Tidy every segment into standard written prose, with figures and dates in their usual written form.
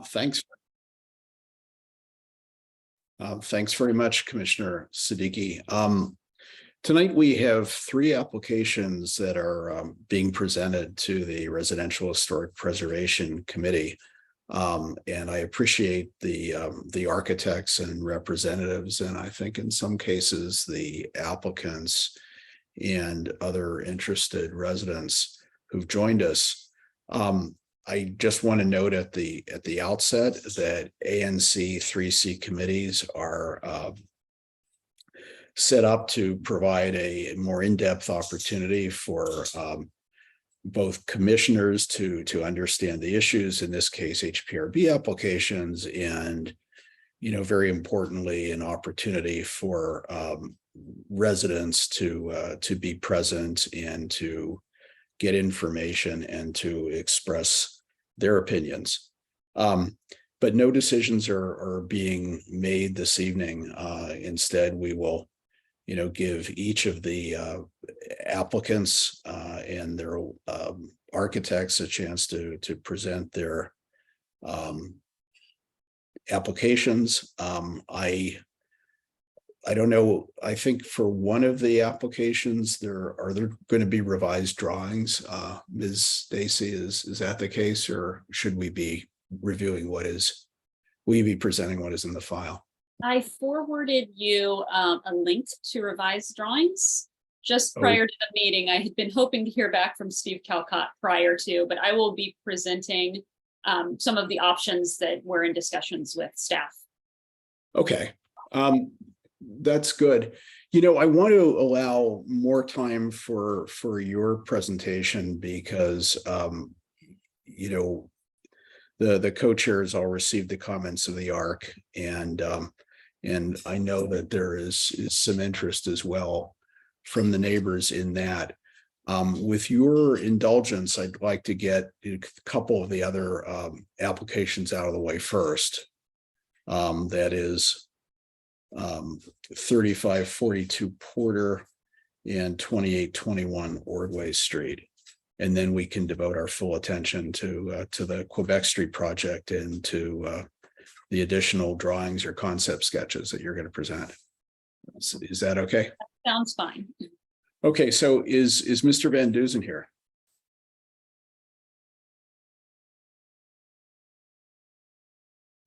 Thanks. Thanks very much, Commissioner Siddiqui. Tonight we have three applications that are being presented to the Residential Historic Preservation Committee. And I appreciate the architects and representatives, and I think in some cases the applicants and other interested residents who've joined us. I just want to note at the outset that ANC3C committees are set up to provide a more in-depth opportunity for both commissioners to understand the issues, in this case HPRB applications, and very importantly, an opportunity for residents to be present and to get information and to express their opinions. But no decisions are being made this evening. Instead, we will give each of the applicants and their architects a chance to present their applications. I don't know. I think for one of the applications, there going to be revised drawings. Ms. Stacy, is that the case, or should we be reviewing will you be presenting what is in the file? I forwarded you a link to revised drawings just prior to the meeting. I had been hoping to hear back from Steve Callcott prior to, but I will be presenting some of the options that were in discussions with staff. Okay. That's good. I want to allow more time for your presentation because, the co-chairs all received the comments of the ARC, and I know that there is some interest as well from the neighbors in that. With your indulgence, I'd like to get a couple of the other applications out of the way first. That is 3542 Porter and 2821 Ordway Street. And then we can devote our full attention to the Quebec Street project and to the additional drawings or concept sketches that you're going to present. Is that okay? That sounds fine. Okay, so is Mr. Van Duzen here?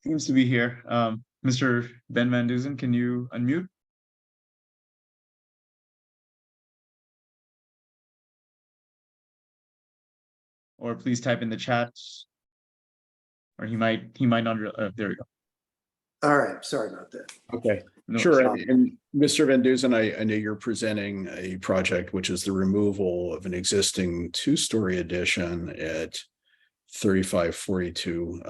Seems to be here. Mr. Ben Van Duzen, can you unmute? Or please type in the chat. Or he might not. There we go. All right, sorry about that. Okay, no, sure. And Mr. Van Duzen, I know you're presenting a project which is the removal of an existing two-story addition at 3542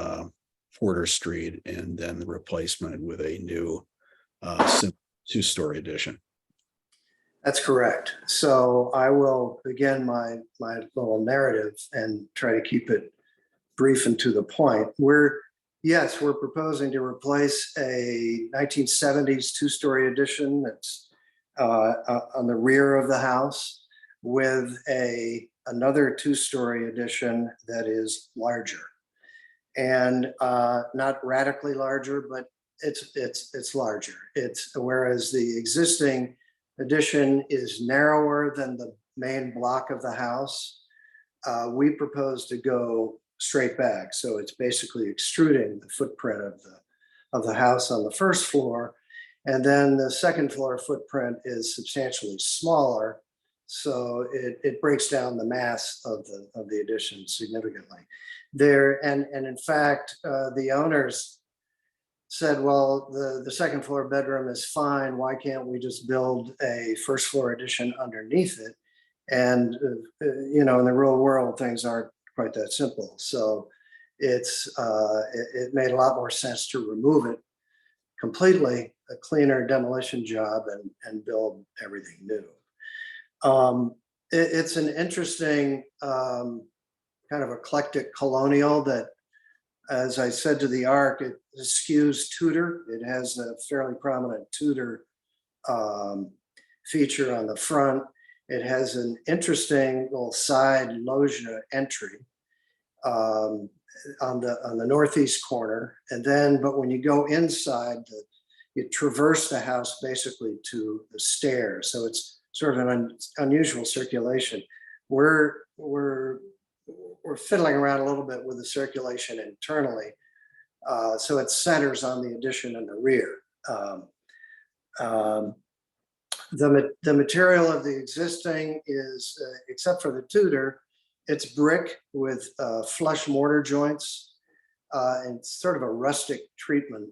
Porter Street, and then the replacement with a new two-story addition. That's correct. So I will begin my little narrative and try to keep it brief and to the point. We're proposing to replace a 1970s two-story addition that's on the rear of the house with another two-story addition that is larger, and not radically larger, but it's larger. Whereas the existing addition is narrower than the main block of the house, we propose to go straight back. So it's basically extruding the footprint of the house on the first floor, and then the second floor footprint is substantially smaller. So it breaks down the mass of the addition significantly. And in fact, the owners said, well, the second floor bedroom is fine. Why can't we just build a first floor addition underneath it? And in the real world, things aren't quite that simple. So it made a lot more sense to remove it completely, a cleaner demolition job, and build everything new. It's an interesting kind of eclectic colonial that, as I said to the ARC, it skews Tudor. It has a fairly prominent Tudor feature on the front. It has an interesting little side loggia entry. on the northeast corner. And then, but when you go inside, you traverse the house basically to the stairs. So it's sort of an unusual circulation. We're fiddling around a little bit with the circulation internally. So it centers on the addition and the rear. The material of the existing is, except for the Tudor, it's brick with flush mortar joints, and it's sort of a rustic treatment,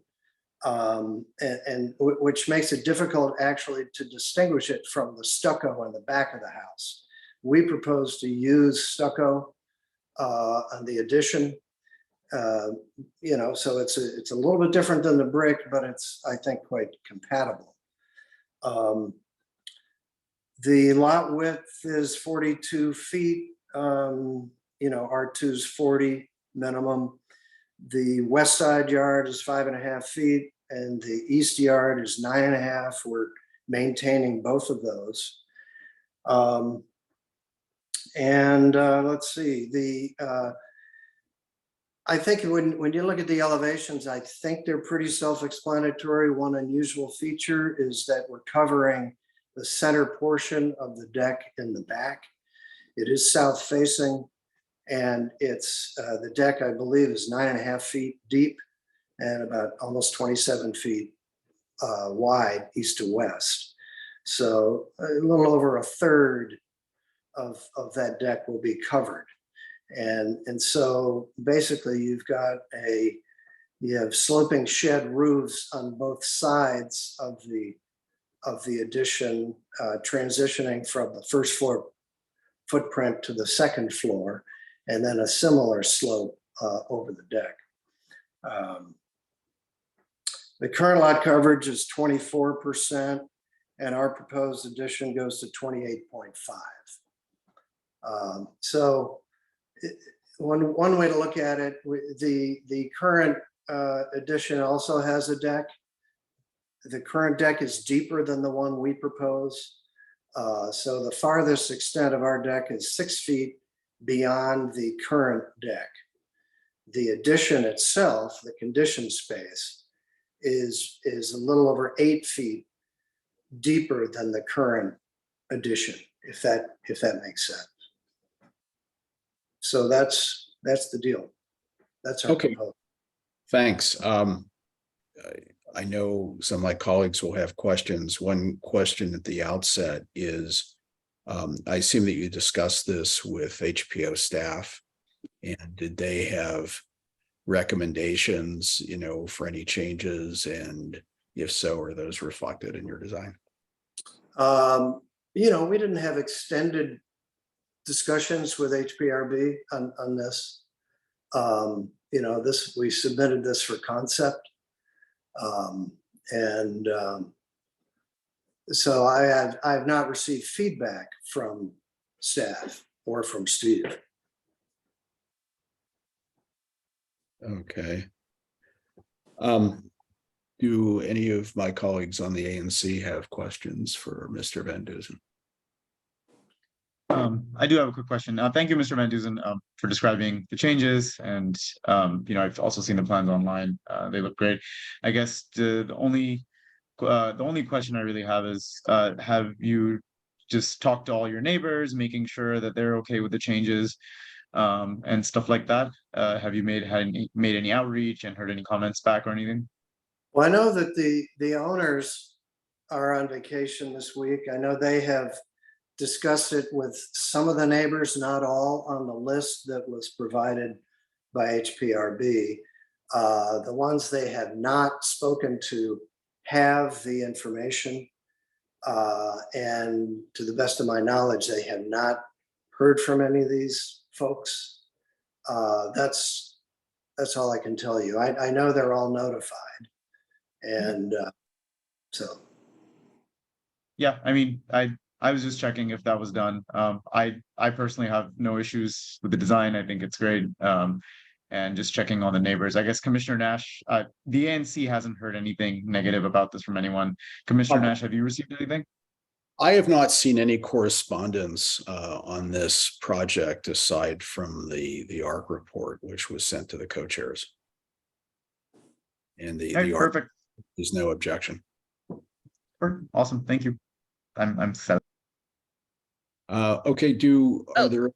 and which makes it difficult actually to distinguish it from the stucco on the back of the house. We propose to use stucco on the addition. You know, so it's a little bit different than the brick, but it's, I think, quite compatible. The lot width is 42 feet. You know, R2's 40 minimum. The west side yard is 5.5 feet, and the east yard is 9.5. We're maintaining both of those. Let's see, I think when you look at the elevations, I think they're pretty self-explanatory. One unusual feature is that we're covering the center portion of the deck in the back. It is south facing, and it's the deck, I believe, is 9.5 feet deep and about almost 27 feet wide east to west. So a little over a third of that deck will be covered. And so basically you have sloping shed roofs on both sides of the addition, transitioning from the first floor footprint to the second floor, and then a similar slope over the deck. The current lot coverage is 24%, and our proposed addition goes to 28.5. So one way to look at it, the current addition also has a deck. The current deck is deeper than the one we propose. So the farthest extent of our deck is 6 feet beyond the current deck. The addition itself, the conditioned space, is a little over 8 feet deeper than the current addition, if that makes sense. So that's the deal. That's our Okay. proposal. Thanks. I know some of my colleagues will have questions. One question at the outset is, I assume that you discussed this with HPO staff, and did they have recommendations, you know, for any changes? And if so, are those reflected in your design? You know, we didn't have extended discussions with HPRB on this. You know, we submitted this for concept. So I have not received feedback from staff or from Steve. Okay. Do any of my colleagues on the ANC have questions for Mr. Van Duzen? I do have a quick question. Thank you, Mr. Van Duzen, for describing the changes. And, you know, I've also seen the plans online. They look great. I guess the only question I really have is, have you just talked to all your neighbors, making sure that they're okay with the changes and stuff like that? Have you made any outreach and heard any comments back or anything? Well, I know that the owners are on vacation this week. I know they have discussed it with some of the neighbors, not all, on the list that was provided by HPRB. The ones they have not spoken to have the information. And to the best of my knowledge, they have not heard from any of these folks. That's all I can tell you. I know they're all notified. And so. Yeah, I mean, I was just checking if that was done. I personally have no issues with the design. I think it's great. And just checking on the neighbors. I guess Commissioner Nash, the ANC hasn't heard anything negative about this from anyone. Commissioner Nash, have you received anything? I have not seen any correspondence on this project aside from the ARC report, which was sent to the co-chairs. And Okay, the ARC perfect. is no objection. Perfect. Awesome. Thank you. I'm set. Okay, are there,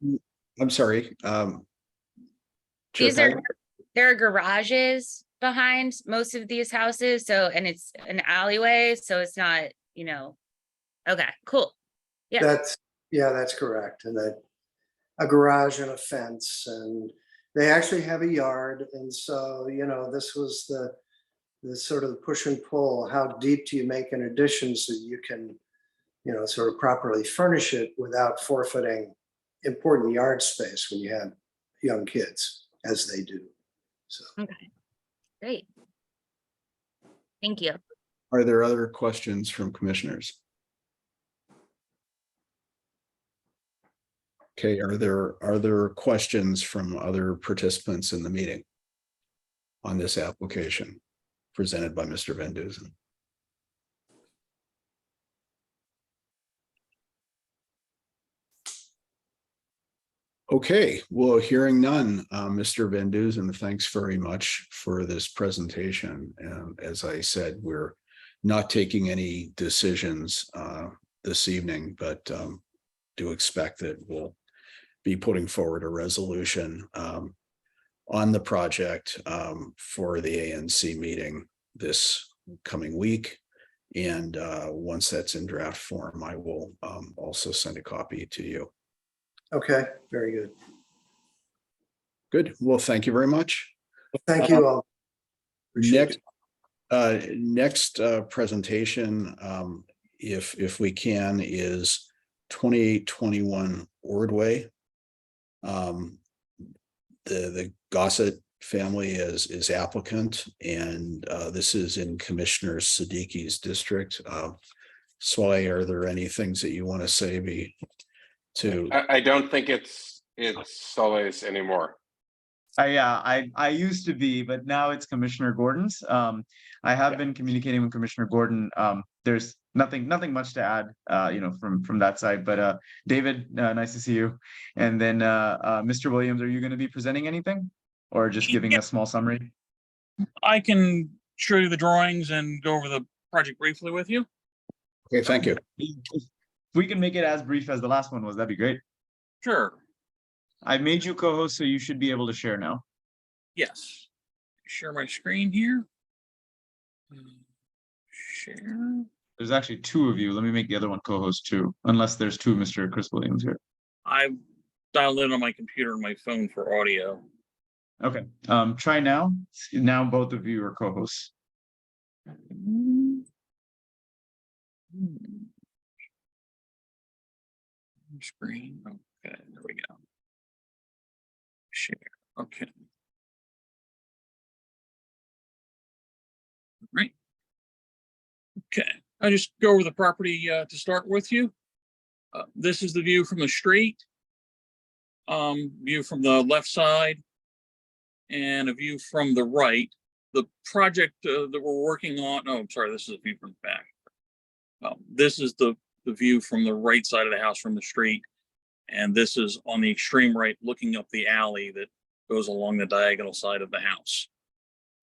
I'm sorry. Chair There are garages behind most of these houses, so, and it's an alleyway, so it's not, you know, okay, cool. Yeah. That's correct. And a garage and a fence, and they actually have a yard. And so, you know, this was the sort of the push and pull. How deep do you make an addition so you can, you know, sort of properly furnish it without forfeiting important yard space when you have young kids, as they do. So. Okay, great. Thank you. Are there other questions from commissioners? Okay, are there questions from other participants in the meeting on this application presented by Mr. Van Duzen? Okay, well, hearing none, Mr. Van Duzen, thanks very much for this presentation. And as I said, we're not taking any decisions this evening, but do expect that we'll be putting forward a resolution on the project for the ANC meeting this coming week. And once that's in draft form, I will also send a copy to you. Okay, very good. Good. Well, thank you very much. Thank you all. Appreciate Next presentation, if we can, is 2821 Ordway. The Gossett family is applicant, and this is in Commissioner Siddiqui's district. Swai, are there any things that you want to say I don't think it's Soleil's anymore. I used to be, but now it's Commissioner Gordon's. I have been communicating with Commissioner Gordon. There's nothing much to add, you know, from that side. But David, nice to see you. And then Mr. Williams, are you going to be presenting anything, or just giving a small summary? I can show you the drawings and go over the project briefly with you. Okay, thank you. If we can make it as brief as the last one was, that'd be great. Sure. I made you co-host, so you should be able to share now. Yes. Share my screen here. Share. There's actually two of you. Let me make the other one co-host too, unless there's two Mr. Chris Williams here. I've dialed in on my computer and my phone for audio. Okay. Try now. Now both of you are co-hosts. Screen. Okay, there we go. Share. Okay. Right. Okay. I just go over the property to start with you. This is the view from the street. View from the left side, and a view from the right. The project that we're working on. Oh, I'm sorry. This is a view from the back. This is the view from the right side of the house from the street. And this is on the extreme right, looking up the alley that goes along the diagonal side of the house.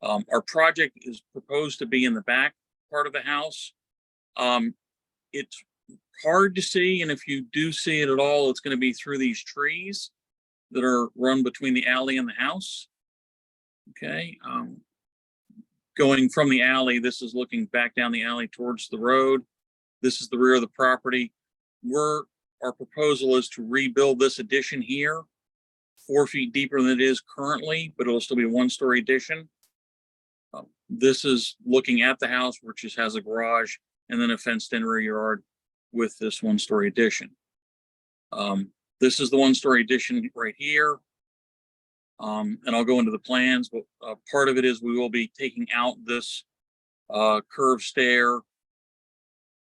Our project is proposed to be in the back part of the house. It's hard to see, and if you do see it at all, it's going to be through these trees that are run between the alley and the house. Okay. Going from the alley, this is looking back down the alley towards the road. This is the rear of the property. Our proposal is to rebuild this addition here 4 feet deeper than it is currently, but it'll still be a one-story addition. This is looking at the house, which just has a garage and then a fenced-in rear yard with this one-story addition. This is the one-story addition right here. And I'll go into the plans, but part of it is we will be taking out this curved stair,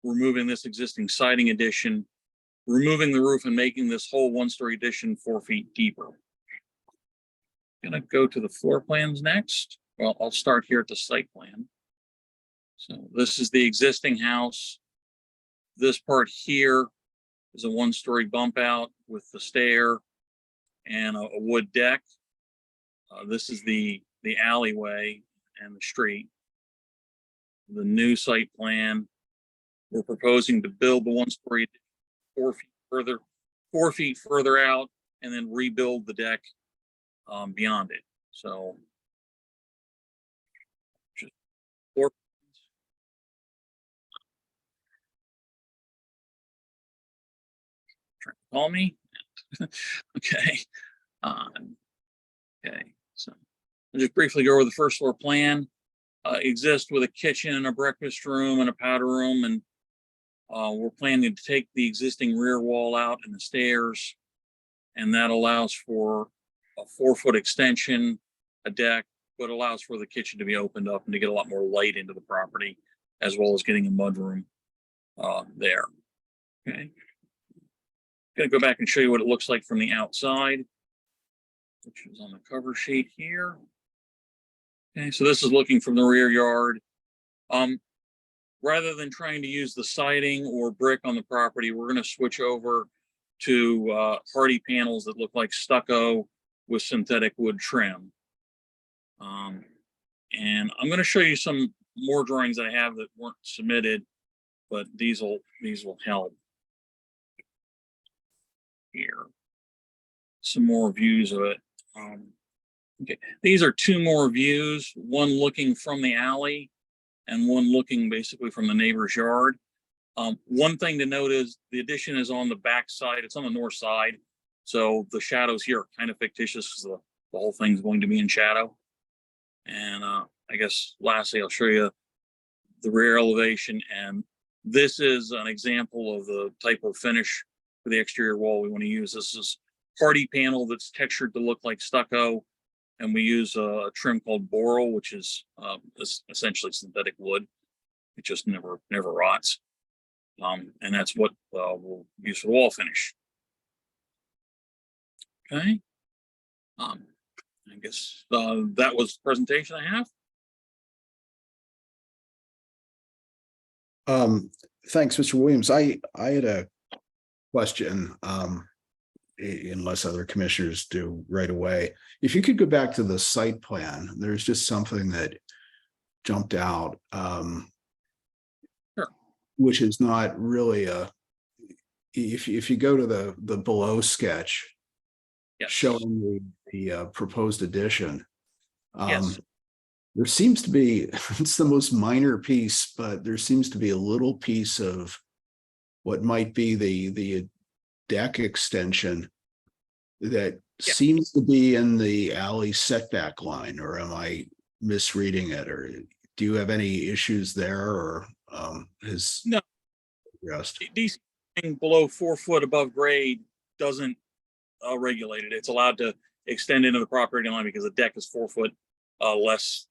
removing this existing siding addition, removing the roof, and making this whole one-story addition 4 feet deeper. Gonna go to the floor plans next. Well, I'll start here at the site plan. So this is the existing house. This part here is a one-story bump out with the stair and a wood deck. This is the alleyway and the street. The new site plan, we're proposing to build the one-story 4 feet further out, and then rebuild the deck beyond it. So just 4. Trying to call me. Okay. Okay. So I'll just briefly go over the first floor plan. Exists with a kitchen and a breakfast room and a powder room, and we're planning to take the existing rear wall out and the stairs, and that allows for a 4-foot extension, a deck, but allows for the kitchen to be opened up and to get a lot more light into the property, as well as getting a mudroom there. Okay. Gonna go back and show you what it looks like from the outside, which is on the cover sheet here. Okay, so this is looking from the rear yard. Rather than trying to use the siding or brick on the property, we're going to switch over to hardy panels that look like stucco with synthetic wood trim. And I'm going to show you some more drawings I have that weren't submitted, but these will help. Here, some more views of it. Okay, these are 2 more views, one looking from the alley and one looking basically from the neighbor's yard. One thing to note is the addition is on the back side. It's on the north side. So the shadows here are kind of fictitious because the whole thing's going to be in shadow. And I guess lastly, I'll show you the rear elevation. And this is an example of the type of finish for the exterior wall we want to use. This is hardy panel that's textured to look like stucco. And we use a trim called boral, which is essentially synthetic wood. It just never rots. And that's what we'll use for the wall finish. Okay. I guess that was the presentation I have. Thanks, Mr. Williams. I had a question, unless other commissioners do right away. If you could go back to the site plan, there's just something that jumped out, Sure. Which is not really if you go to the below sketch, Yes. showing the proposed addition, Yes. there seems to be, it's the most minor piece, but there seems to be a little piece of what might be the deck extension that seems to be in the alley setback line, or am I misreading it? Or do you have any issues there, or is No. addressed? These below 4 foot above grade doesn't regulate it. It's allowed to extend into the property line because the deck is 4 foot less.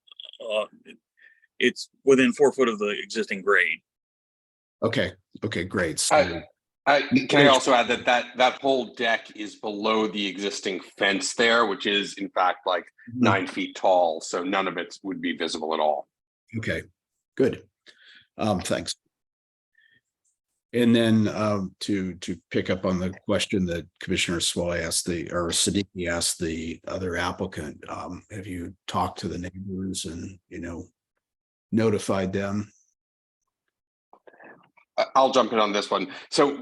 It's within 4 foot of the existing grade. Okay, great. So Can I also add that whole deck is below the existing fence there, which is in fact like 9 feet tall. So none of it would be visible at all. okay, good. Thanks. And then to pick up on the question that Commissioner Sway asked or Siddiqui asked the other applicant, have you talked to the neighbors and notified them? I'll jump in on this one. So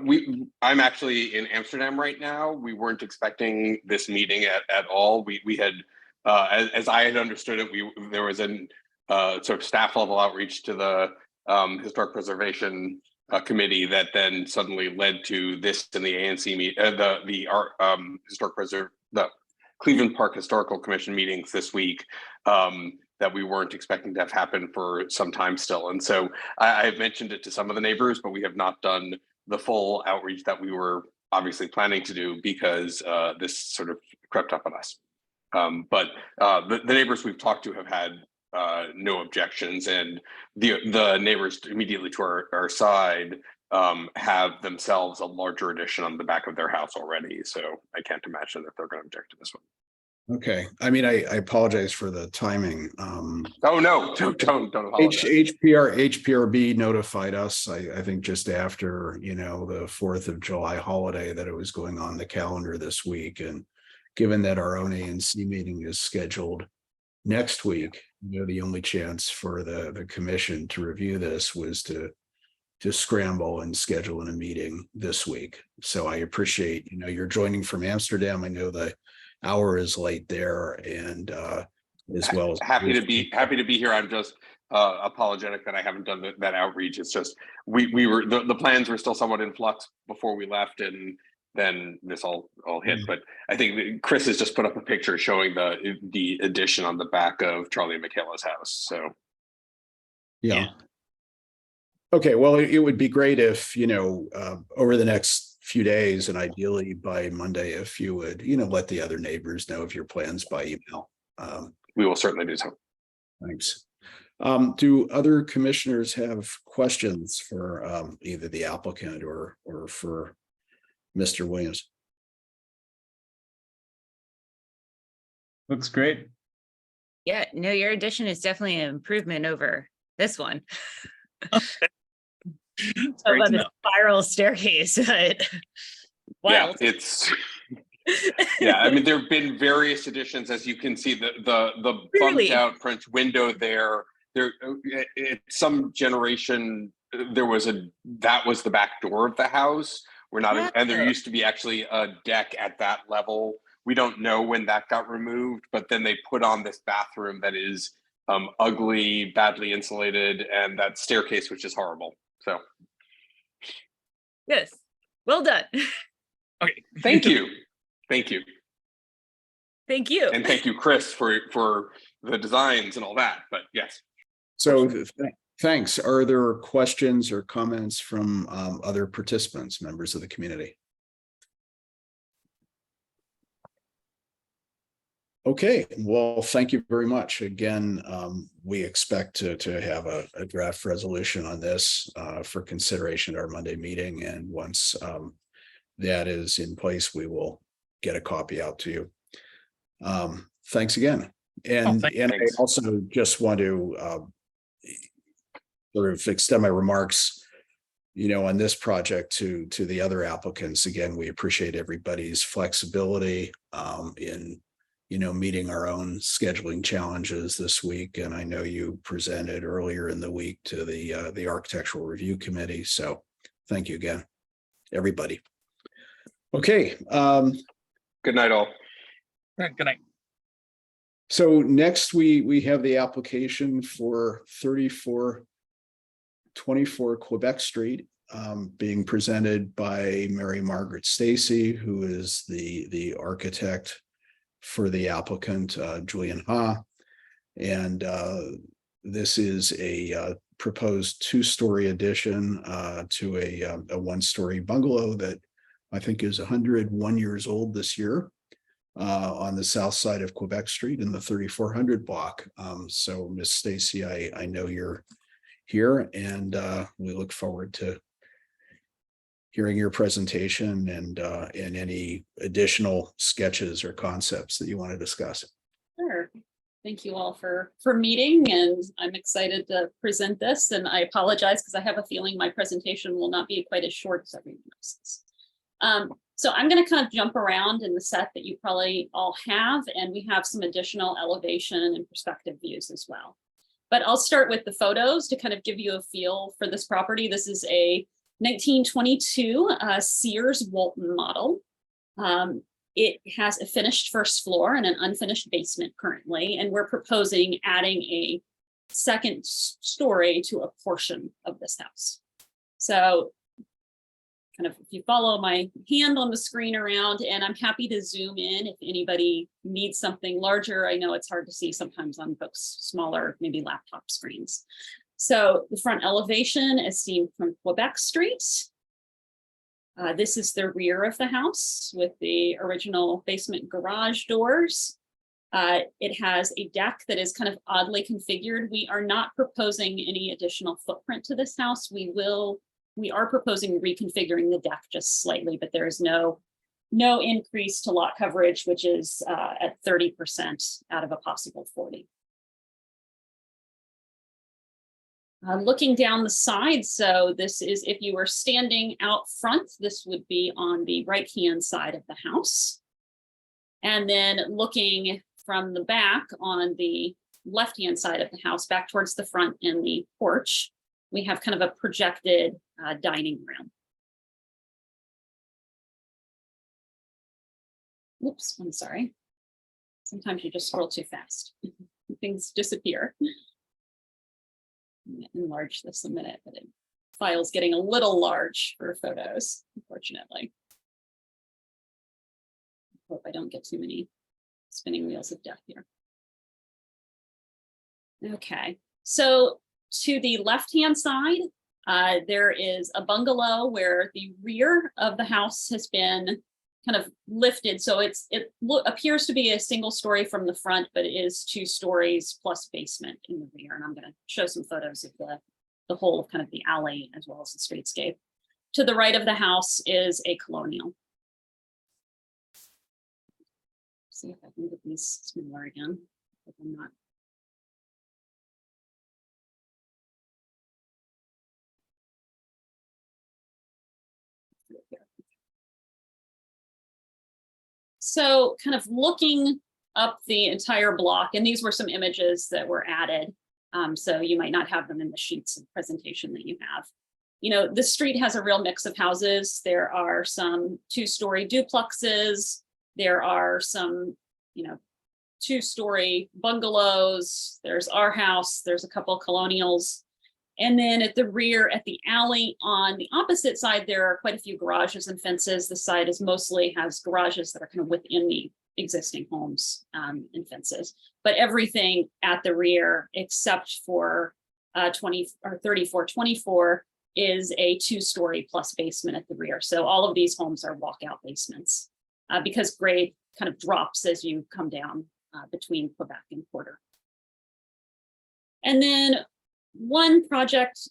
I'm actually in Amsterdam right now. We weren't expecting this meeting at all. We had, as I had understood it, there was a sort of staff level outreach to the Historic Preservation Committee that then suddenly led to this in the ANC meet, the Cleveland Park Historical Commission meetings this week. That we weren't expecting to have happen for some time still. And so I've mentioned it to some of the neighbors, but we have not done the full outreach that we were obviously planning to do because this sort of crept up on us. But the neighbors we've talked to have had no objections, and the neighbors immediately to our side have themselves a larger addition on the back of their house already. So I can't imagine that they're going to object to this one. Okay, I mean, I apologize for the timing. Oh, no, don't apologize. HPRB notified us, I think just after, the 4th of July holiday that it was going on the calendar this week. And given that our own ANC meeting is scheduled next week, the only chance for the commission to review this was to scramble and schedule in a meeting this week. So I appreciate, you're joining from Amsterdam. I know the hour is late there, and as well as happy to be here. I'm just apologetic that I haven't done that outreach. It's just we were the plans were still somewhat in flux before we left, and then this all hit. But I think Chris has just put up a picture showing the addition on the back of Charlie and Michaela's house. So yeah. Okay, well, it would be great if, over the next few days, and ideally by Monday, if you would, let the other neighbors know of your plans by email. we will certainly do so. Thanks. Do other commissioners have questions for either the applicant or for Mr. Williams? Looks great. Yeah, no, your addition is definitely an improvement over this one. It's How great about to the know. spiral staircase, but wild. Yeah, yeah. I mean, there have been various additions, as you can see. The Really? bumped out French window there. Some generation that was the back door of the house. And there used to be actually a deck at that level. We don't know when that got removed, but then they put on this bathroom that is ugly, badly insulated, and that staircase, which is horrible. So, Yes, well done. Okay. thank you, thank you, Thank you. and thank you, Chris, for the designs and all that. But yes. So thanks. Are there questions or comments from other participants, members of the community? Okay, well, thank you very much. Again, we expect to have a draft resolution on this for consideration at our Monday meeting. And once that is in place, we will get a copy out to you. Thanks again. And I also just want to sort of extend my remarks, on this project to the other applicants. Again, we appreciate everybody's flexibility in meeting our own scheduling challenges this week. And I know you presented earlier in the week to the Architectural Review Committee. So thank you again, everybody. Okay. Good night, all. All right, good night. So next we have the application for 3424 Quebec Street being presented by Mary Margaret Stacy, who is the architect for the applicant, Julian Ha. And this is a proposed two-story addition to a one-story bungalow that I think is 101 years old this year on the south side of Quebec Street in the 3400 block. So Ms. Stacy, I know you're here, and we look forward to hearing your presentation and any additional sketches or concepts that you want to discuss. Sure. Thank you all for meeting, and I'm excited to present this. And I apologize because I have a feeling my presentation will not be quite as short as everyone else's. So I'm going to kind of jump around in the set that you probably all have, and we have some additional elevation and perspective views as well. But I'll start with the photos to kind of give you a feel for this property. This is a 1922 Sears Walton model. It has a finished first floor and an unfinished basement currently, and we're proposing adding a second story to a portion of this house. So kind of if you follow my hand on the screen around, and I'm happy to zoom in if anybody needs something larger. I know it's hard to see sometimes on folks' smaller, maybe laptop screens. So the front elevation is seen from Quebec Street. This is the rear of the house with the original basement garage doors. It has a deck that is kind of oddly configured. We are not proposing any additional footprint to this house. We are proposing reconfiguring the deck just slightly, but there is no no increase to lot coverage, which is at 30% out of a possible 40. Looking down the side, so this is if you were standing out front, this would be on the right-hand side of the house. And then looking from the back on the left-hand side of the house, back towards the front and the porch, we have kind of a projected dining room. Oops, I'm sorry. Sometimes you just scroll too fast. Things disappear. I'm gonna enlarge this a minute, but the file's getting a little large for photos, unfortunately. Hope I don't get too many spinning wheels of death here. Okay, so to the left-hand side, there is a bungalow where the rear of the house has been kind of lifted. So it appears to be a single story from the front, but it is 2 stories plus basement in the rear. And I'm going to show some photos of the whole of kind of the alley as well as the streetscape. To the right of the house is a colonial. See if I can get these smaller again. If I'm not. So kind of looking up the entire block, and these were some images that were added. So you might not have them in the sheets of presentation that you have. You know, the street has a real mix of houses. There are some 2-story duplexes. There are some, you know, 2-story bungalows. There's our house. There's a couple of colonials. And then at the rear, at the alley on the opposite side, there are quite a few garages and fences. The side is mostly has garages that are kind of within the existing homes and fences. But everything at the rear, except for 3424, is a 2-story plus basement at the rear. So all of these homes are walkout basements because grade kind of drops as you come down between Quebec and Porter. And then one project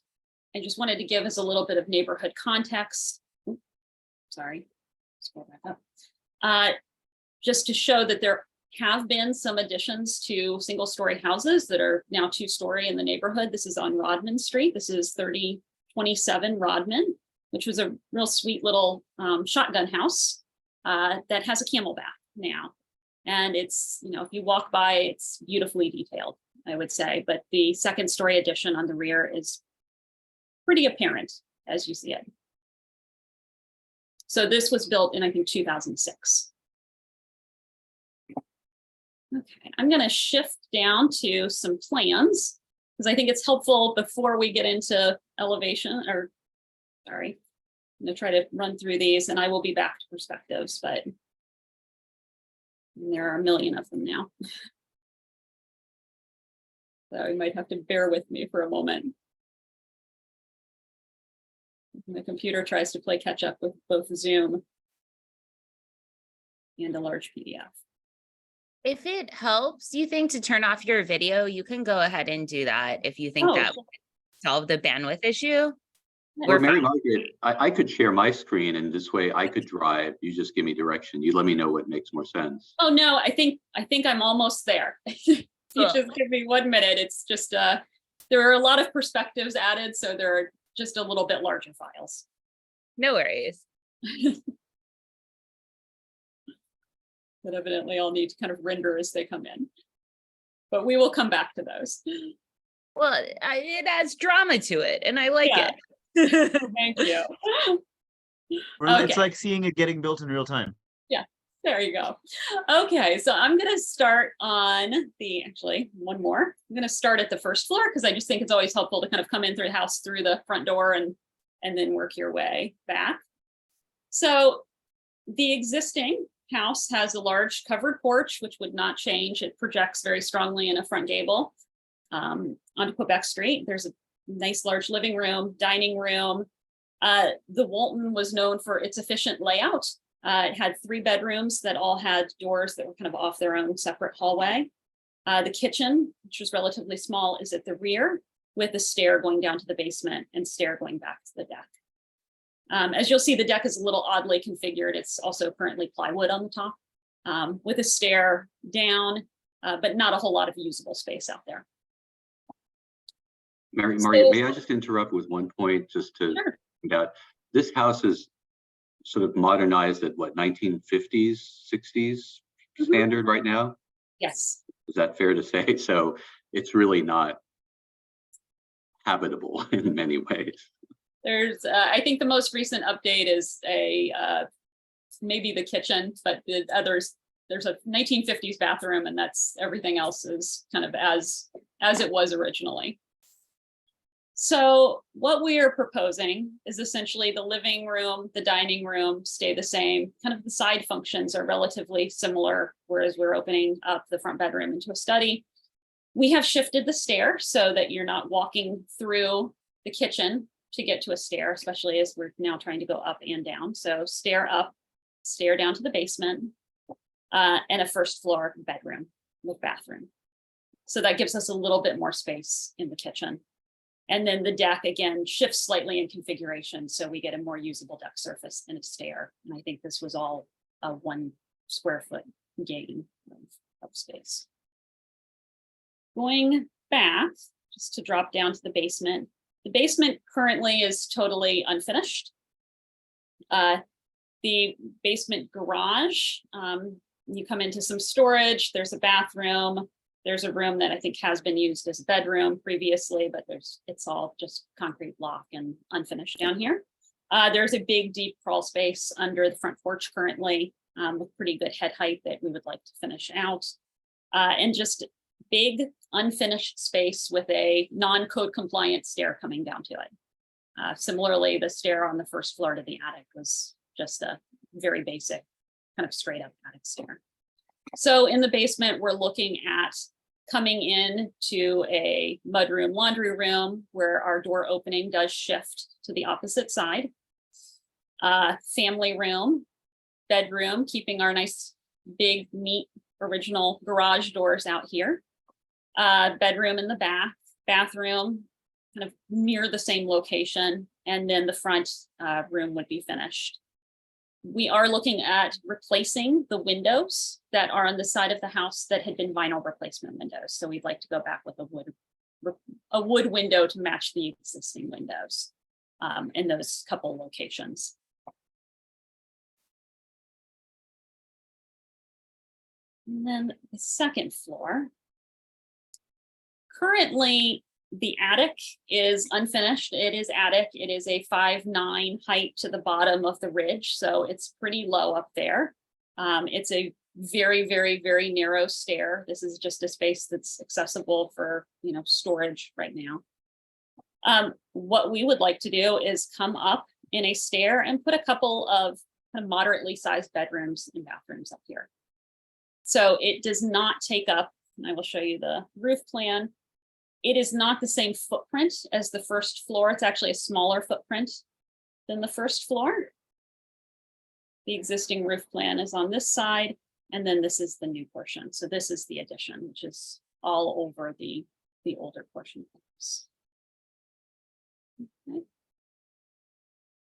I just wanted to give us a little bit of neighborhood context. Oops, sorry, scroll back up. Just to show that there have been some additions to single-story houses that are now 2-story in the neighborhood. This is on Rodman Street. This is 3027 Rodman, which was a real sweet little shotgun house that has a camelback now. And it's, you know, if you walk by, it's beautifully detailed, I would say, but the 2nd-story addition on the rear is pretty apparent as you see it. So this was built in, I think, 2006. Okay, I'm going to shift down to some plans because I think it's helpful before we get into elevation, or sorry, I'm going to try to run through these and I will be back to perspectives, but there are a million of them now. So you might have to bear with me for a moment. The computer tries to play catch up with both Zoom and a large PDF. If it helps you think to turn off your video, you can go ahead and do that if you think that would solve the bandwidth issue. Or Mary Margaret, I could share my screen and this way I could drive. You just give me direction. You let me know what makes more sense. Oh no, I think I'm almost there. You just give me 1 minute. It's just there are a lot of perspectives added, so there are just a little bit larger files. No worries. That evidently I'll need to kind of render as they come in. But we will come back to those. Well, it adds drama to it, and I like it. Thank you. Okay. It's like seeing it getting built in real time. Yeah, there you go. Okay, so I'm going to start on actually, one more. I'm going to start at the first floor because I just think it's always helpful to kind of come in through the house through the front door and then work your way back. So the existing house has a large covered porch, which would not change. It projects very strongly in a front gable onto Quebec Street. There's a nice large living room, dining room. The Walton was known for its efficient layout. It had 3 bedrooms that all had doors that were kind of off their own separate hallway. The kitchen, which was relatively small, is at the rear with a stair going down to the basement and stair going back to the deck. As you'll see, the deck is a little oddly configured. It's also currently plywood on the top with a stair down, but not a whole lot of usable space out there. Maria, may I just interrupt with one point just to Sure. point out, this house is sort of modernized at what, 1950s, 60s standard right now? Yes. Is that fair to say? So it's really not habitable in many ways. There's, I think the most recent update is maybe the kitchen, but the others, there's a 1950s bathroom, and that's everything else is kind of as it was originally. So what we are proposing is essentially the living room, the dining room stay the same. Kind of the side functions are relatively similar, whereas we're opening up the front bedroom into a study. We have shifted the stair so that you're not walking through the kitchen to get to a stair, especially as we're now trying to go up and down. So stair up, stair down to the basement, and a first floor bedroom with bathroom. So that gives us a little bit more space in the kitchen. And then the deck again shifts slightly in configuration, so we get a more usable deck surface and a stair. And I think this was all a 1 square foot gain of space. Going back, just to drop down to the basement. The basement currently is totally unfinished. The basement garage, you come into some storage, there's a bathroom, there's a room that I think has been used as a bedroom previously, but it's all just concrete block and unfinished down here. There's a big deep crawl space under the front porch currently with pretty good head height that we would like to finish out. And just big unfinished space with a non-code compliant stair coming down to it. Similarly, the stair on the first floor to the attic was just a very basic kind of straight up attic stair. So in the basement, we're looking at coming in to a mudroom, laundry room where our door opening does shift to the opposite side. Family room, bedroom, keeping our nice big neat original garage doors out here. Bedroom in the back, bathroom, kind of near the same location, and then the front room would be finished. We are looking at replacing the windows that are on the side of the house that had been vinyl replacement windows. So we'd like to go back with a wood window to match the existing windows in those couple locations. And then the second floor. Currently, the attic is unfinished. It is attic. It is a 5'9" height to the bottom of the ridge. So it's pretty low up there. It's a very, very, very narrow stair. This is just a space that's accessible for, storage right now. What we would like to do is come up in a stair and put a couple of kind of moderately sized bedrooms and bathrooms up here. So it does not take up, and I will show you the roof plan. It is not the same footprint as the first floor. It's actually a smaller footprint than the first floor. The existing roof plan is on this side, and then this is the new portion. So this is the addition, which is all over the older portion of this. Okay.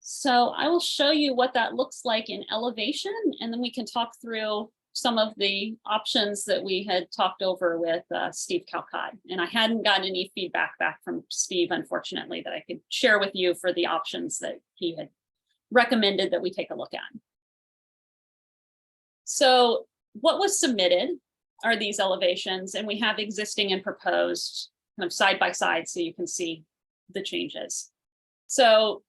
So I will show you what that looks like in elevation, and then we can talk through some of the options that we had talked over with Steve Callcott. And I hadn't gotten any feedback back from Steve, unfortunately, that I could share with you for the options that he had recommended that we take a look at. So what was submitted are these elevations, and we have existing and proposed kind of side by side so you can see the changes. So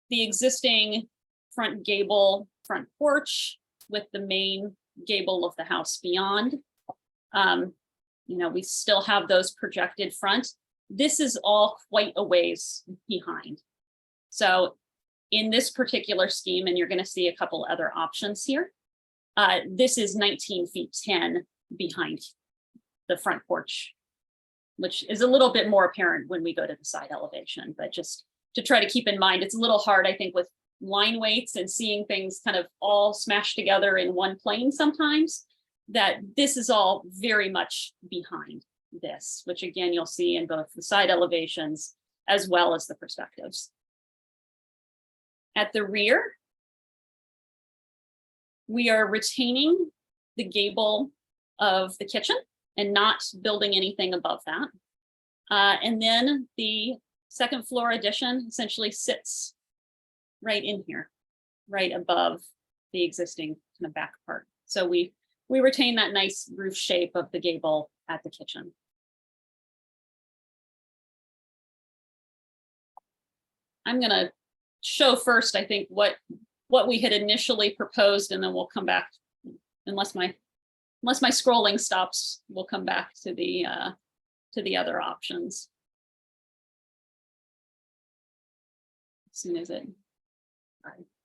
the existing front gable, front porch with the main gable of the house beyond. We still have those projected front. This is all quite a ways behind. So in this particular scheme, and you're going to see a couple other options here, this is 19 feet 10 behind the front porch, which is a little bit more apparent when we go to the side elevation, but just to try to keep in mind, it's a little hard, I think, with line weights and seeing things kind of all smashed together in one plane sometimes, that this is all very much behind this, which again, you'll see in both the side elevations as well as the perspectives. At the rear, we are retaining the gable of the kitchen and not building anything above that. And then the second floor addition essentially sits right in here, right above the existing kind of back part. So we retain that nice roof shape of the gable at the kitchen. I'm gonna show first, I think, what we had initially proposed, and then we'll come back, unless my scrolling stops, we'll come back to the other options. As soon as it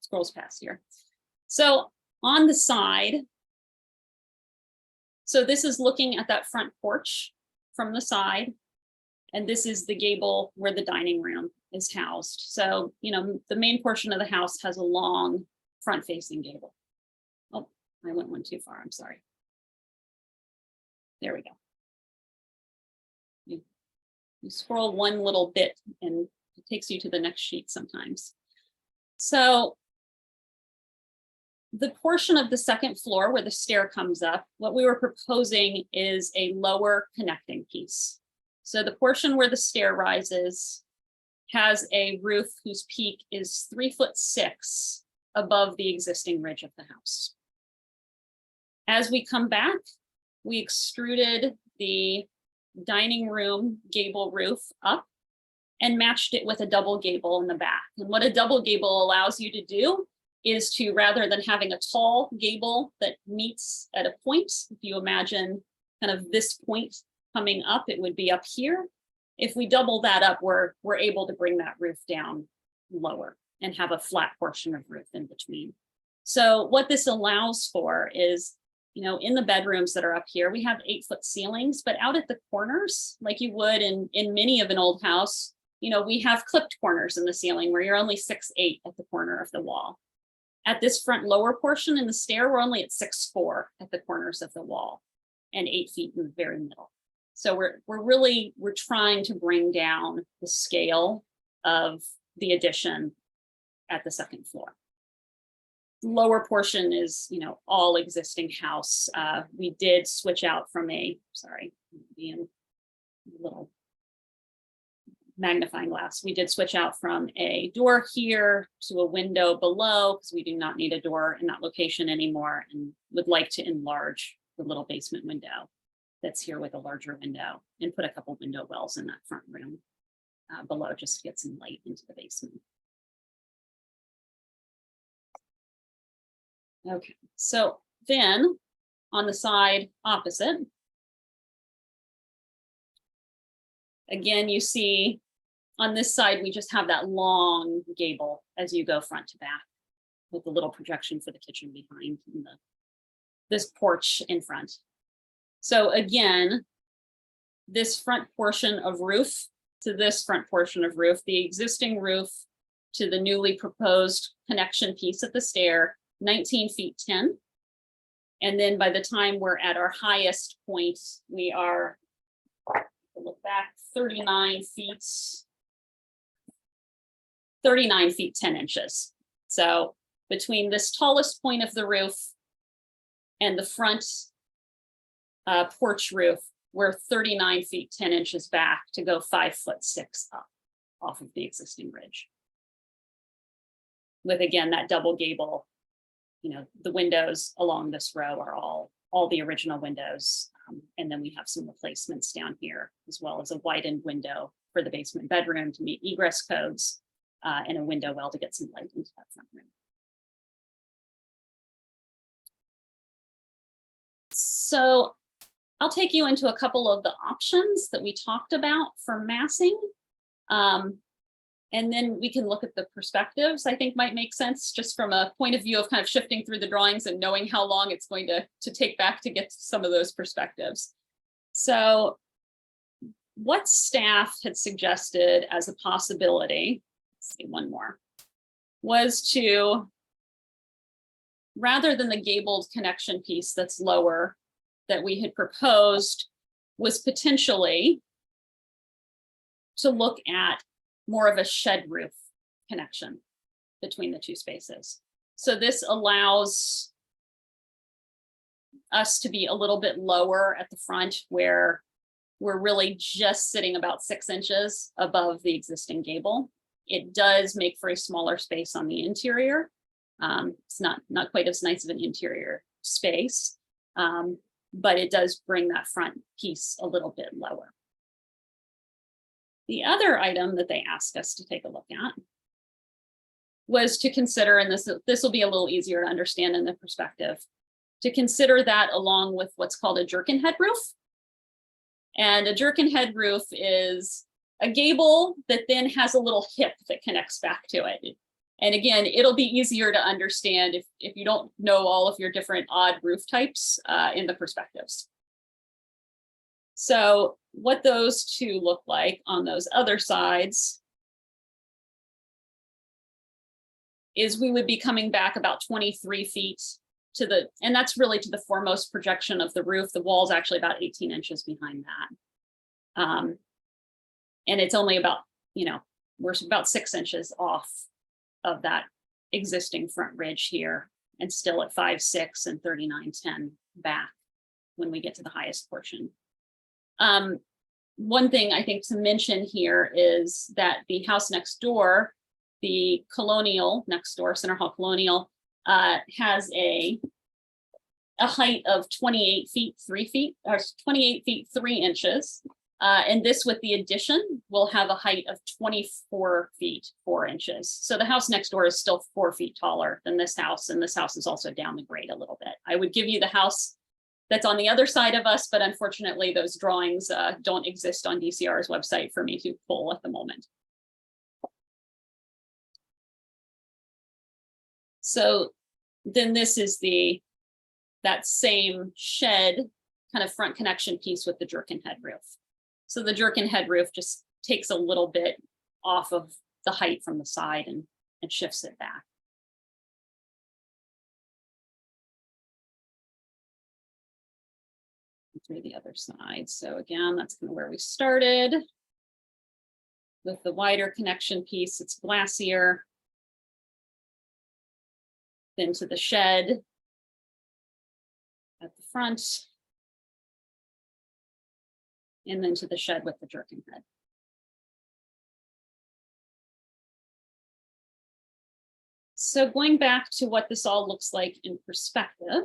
scrolls past here. So on the side, so this is looking at that front porch from the side, and this is the gable where the dining room is housed. So, you know, the main portion of the house has a long front facing gable. Oh, I went one too far, I'm sorry. There we go. You scroll one little bit and it takes you to the next sheet sometimes. So the portion of the second floor where the stair comes up, what we were proposing is a lower connecting piece. So the portion where the stair rises has a roof whose peak is 3'6" above the existing ridge of the house. As we come back, we extruded the dining room gable roof up and matched it with a double gable in the back. And what a double gable allows you to do is to, rather than having a tall gable that meets at a point, if you imagine kind of this point coming up, it would be up here. If we double that up, we're able to bring that roof down lower and have a flat portion of roof in between. So what this allows for is, you know, in the bedrooms that are up here, we have 8-foot ceilings, but out at the corners, like you would in many of an old house, you know, we have clipped corners in the ceiling where you're only 6'8" at the corner of the wall. At this front lower portion in the stair, we're only at 6'4" at the corners of the wall and 8 feet in the very middle. So we're trying to bring down the scale of the addition at the second floor. Lower portion is, you know, all existing house. We did switch out from a, sorry, being a little magnifying glass. We did switch out from a door here to a window below because we do not need a door in that location anymore and would like to enlarge the little basement window that's here with a larger window and put a couple window wells in that front room below just to get some light into the basement. Okay, so then on the side opposite, again, you see on this side, we just have that long gable as you go front to back with the little projection for the kitchen behind and this porch in front. So again, this front portion of roof to this front portion of roof, the existing roof to the newly proposed connection piece at the stair, 19 feet 10. And then by the time we're at our highest point, we are, look back, 39 feet 10 inches. So between this tallest point of the roof and the front porch roof, we're 39 feet 10 inches back to go 5'6" up off of the existing ridge. With again, that double gable, you know, the windows along this row are all the original windows. And then we have some replacements down here, as well as a widened window for the basement bedroom to meet egress codes and a window well to get some light into that front room. So I'll take you into a couple of the options that we talked about for massing. And then we can look at the perspectives, I think might make sense just from a point of view of kind of shifting through the drawings and knowing how long it's going to take back to get to some of those perspectives. So what staff had suggested as a possibility, let's see one more, was to, rather than the gabled connection piece that's lower that we had proposed, was potentially to look at more of a shed roof connection. between the two spaces. So this allows us to be a little bit lower at the front, where we're really just sitting about 6 inches above the existing gable. It does make for a smaller space on the interior. It's not quite as nice of an interior space, but it does bring that front piece a little bit lower. The other item that they asked us to take a look at was to consider, and this will be a little easier to understand in the perspective, to consider that along with what's called a jerkin head roof. And a jerkin head roof is a gable that then has a little hip that connects back to it. And again, it'll be easier to understand if you don't know all of your different odd roof types in the perspectives. So what those two look like on those other sides is we would be coming back about 23 feet to the, and that's really to the foremost projection of the roof. The wall's actually about 18 inches behind that. And it's only about, we're about 6 inches off of that existing front ridge here, and still at 5'6" and 39'10" back when we get to the highest portion. One thing I think to mention here is that the house next door, the Colonial next door, Center Hall Colonial, has a height of 28 feet 3 feet, or 28 feet 3 inches. And this, with the addition, will have a height of 24 feet 4 inches. So the house next door is still 4 feet taller than this house, and this house is also down the grade a little bit. I would give you the house that's on the other side of us, but unfortunately those drawings don't exist on DCR's website for me to pull at the moment. So then this is that same shed kind of front connection piece with the jerkin head roof. So the jerkin head roof just takes a little bit off of the height from the side and shifts it back. Through the other side. So again, that's kind of where we started. With the wider connection piece, it's glassier. Then to the shed at the front. And then to the shed with the jerkin head. So going back to what this all looks like in perspective.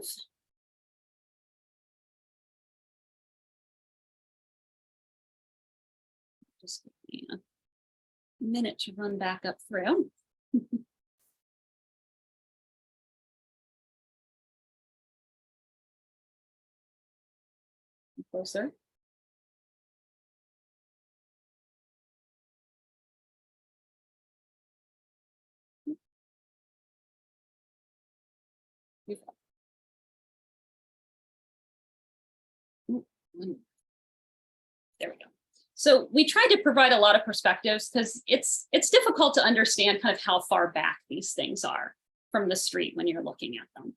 Just give me a minute to run back up through. Closer. There we go. So we tried to provide a lot of perspectives because it's difficult to understand kind of how far back these things are from the street when you're looking at them.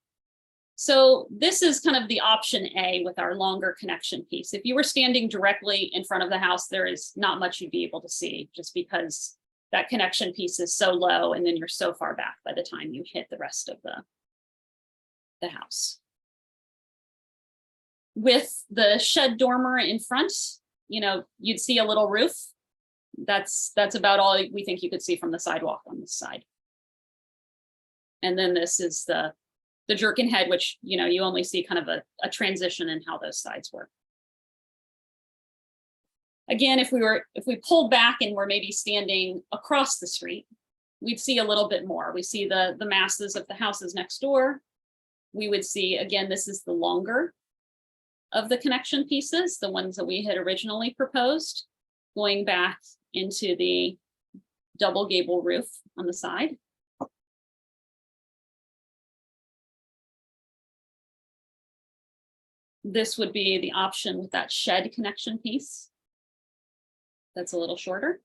So this is kind of the option A with our longer connection piece. If you were standing directly in front of the house, there is not much you'd be able to see, just because that connection piece is so low and then you're so far back by the time you hit the rest of the house. With the shed dormer in front, you'd see a little roof. That's about all we think you could see from the sidewalk on this side. And then this is the jerkin head, which, you only see kind of a transition in how those sides work. Again, if we pulled back and were maybe standing across the street, we'd see a little bit more. We see the masses of the houses next door. We would see, again, this is the longer of the connection pieces, the ones that we had originally proposed, going back into the double gable roof on the side. This would be the option with that shed connection piece. That's a little shorter.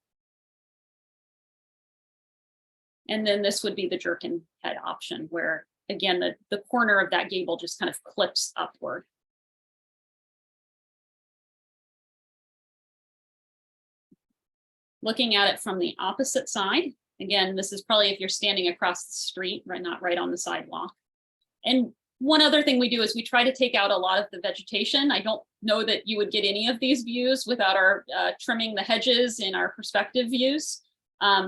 And then this would be the jerkin head option, where again, the corner of that gable just kind of clips upward. Looking at it from the opposite side, Again, this is probably if you're standing across the street, right, not right on the sidewalk. And one other thing we do is we try to take out a lot of the vegetation. I don't know that you would get any of these views without our trimming the hedges in our perspective views.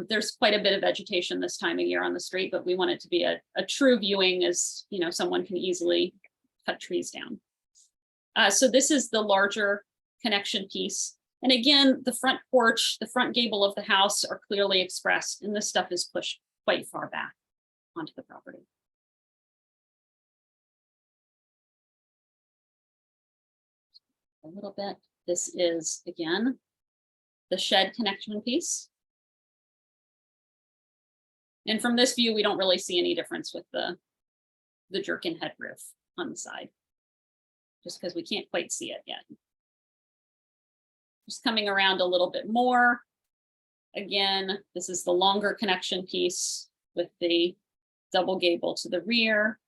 There's quite a bit of vegetation this time of year on the street, but we want it to be a true viewing, as you know, someone can easily cut trees down. So this is the larger connection piece. And again, the front porch, the front gable of the house are clearly expressed, and this stuff is pushed quite far back onto the property. A little bit. This is, again, the shed connection piece. And from this view, we don't really see any difference with the jerkin head roof on the side, just because we can't quite see it yet. Just coming around a little bit more. Again, this is the longer connection piece with the double gable to the rear.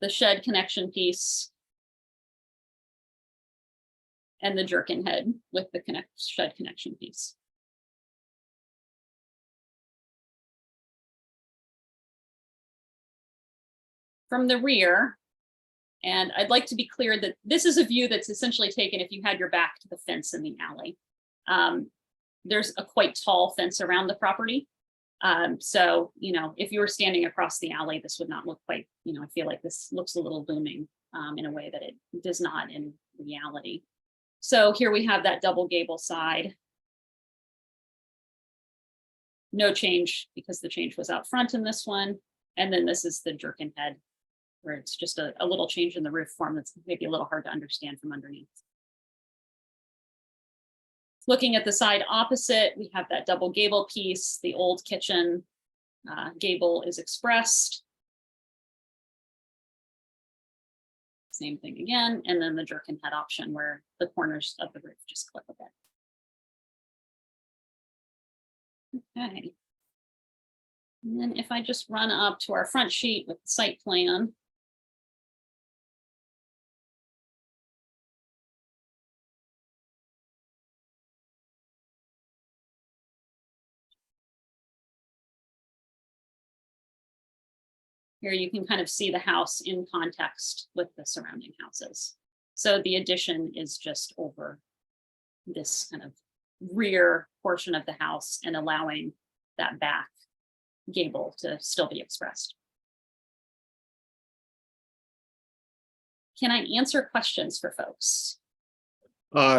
The shed connection piece. And the jerkin head with the shed connection piece. From the rear, and I'd like to be clear that this is a view that's essentially taken if you had your back to the fence in the alley. There's a quite tall fence around the property. So, you know, if you were standing across the alley, this would not look quite, you know, I feel like this looks a little booming in a way that it does not in reality. So here we have that double gable side. No change because the change was out front in this one. And then this is the jerkin head, where it's just a little change in the roof form that's maybe a little hard to understand from underneath. Looking at the side opposite, we have that double gable piece. The old kitchen gable is expressed. Same thing again, and then the jerkin head option where the corners of the roof just clip a bit. Okay. And then if I just run up to our front sheet with the site plan. Here you can kind of see the house in context with the surrounding houses. So the addition is just over this kind of rear portion of the house and allowing that back gable to still be expressed. Can I answer questions for folks?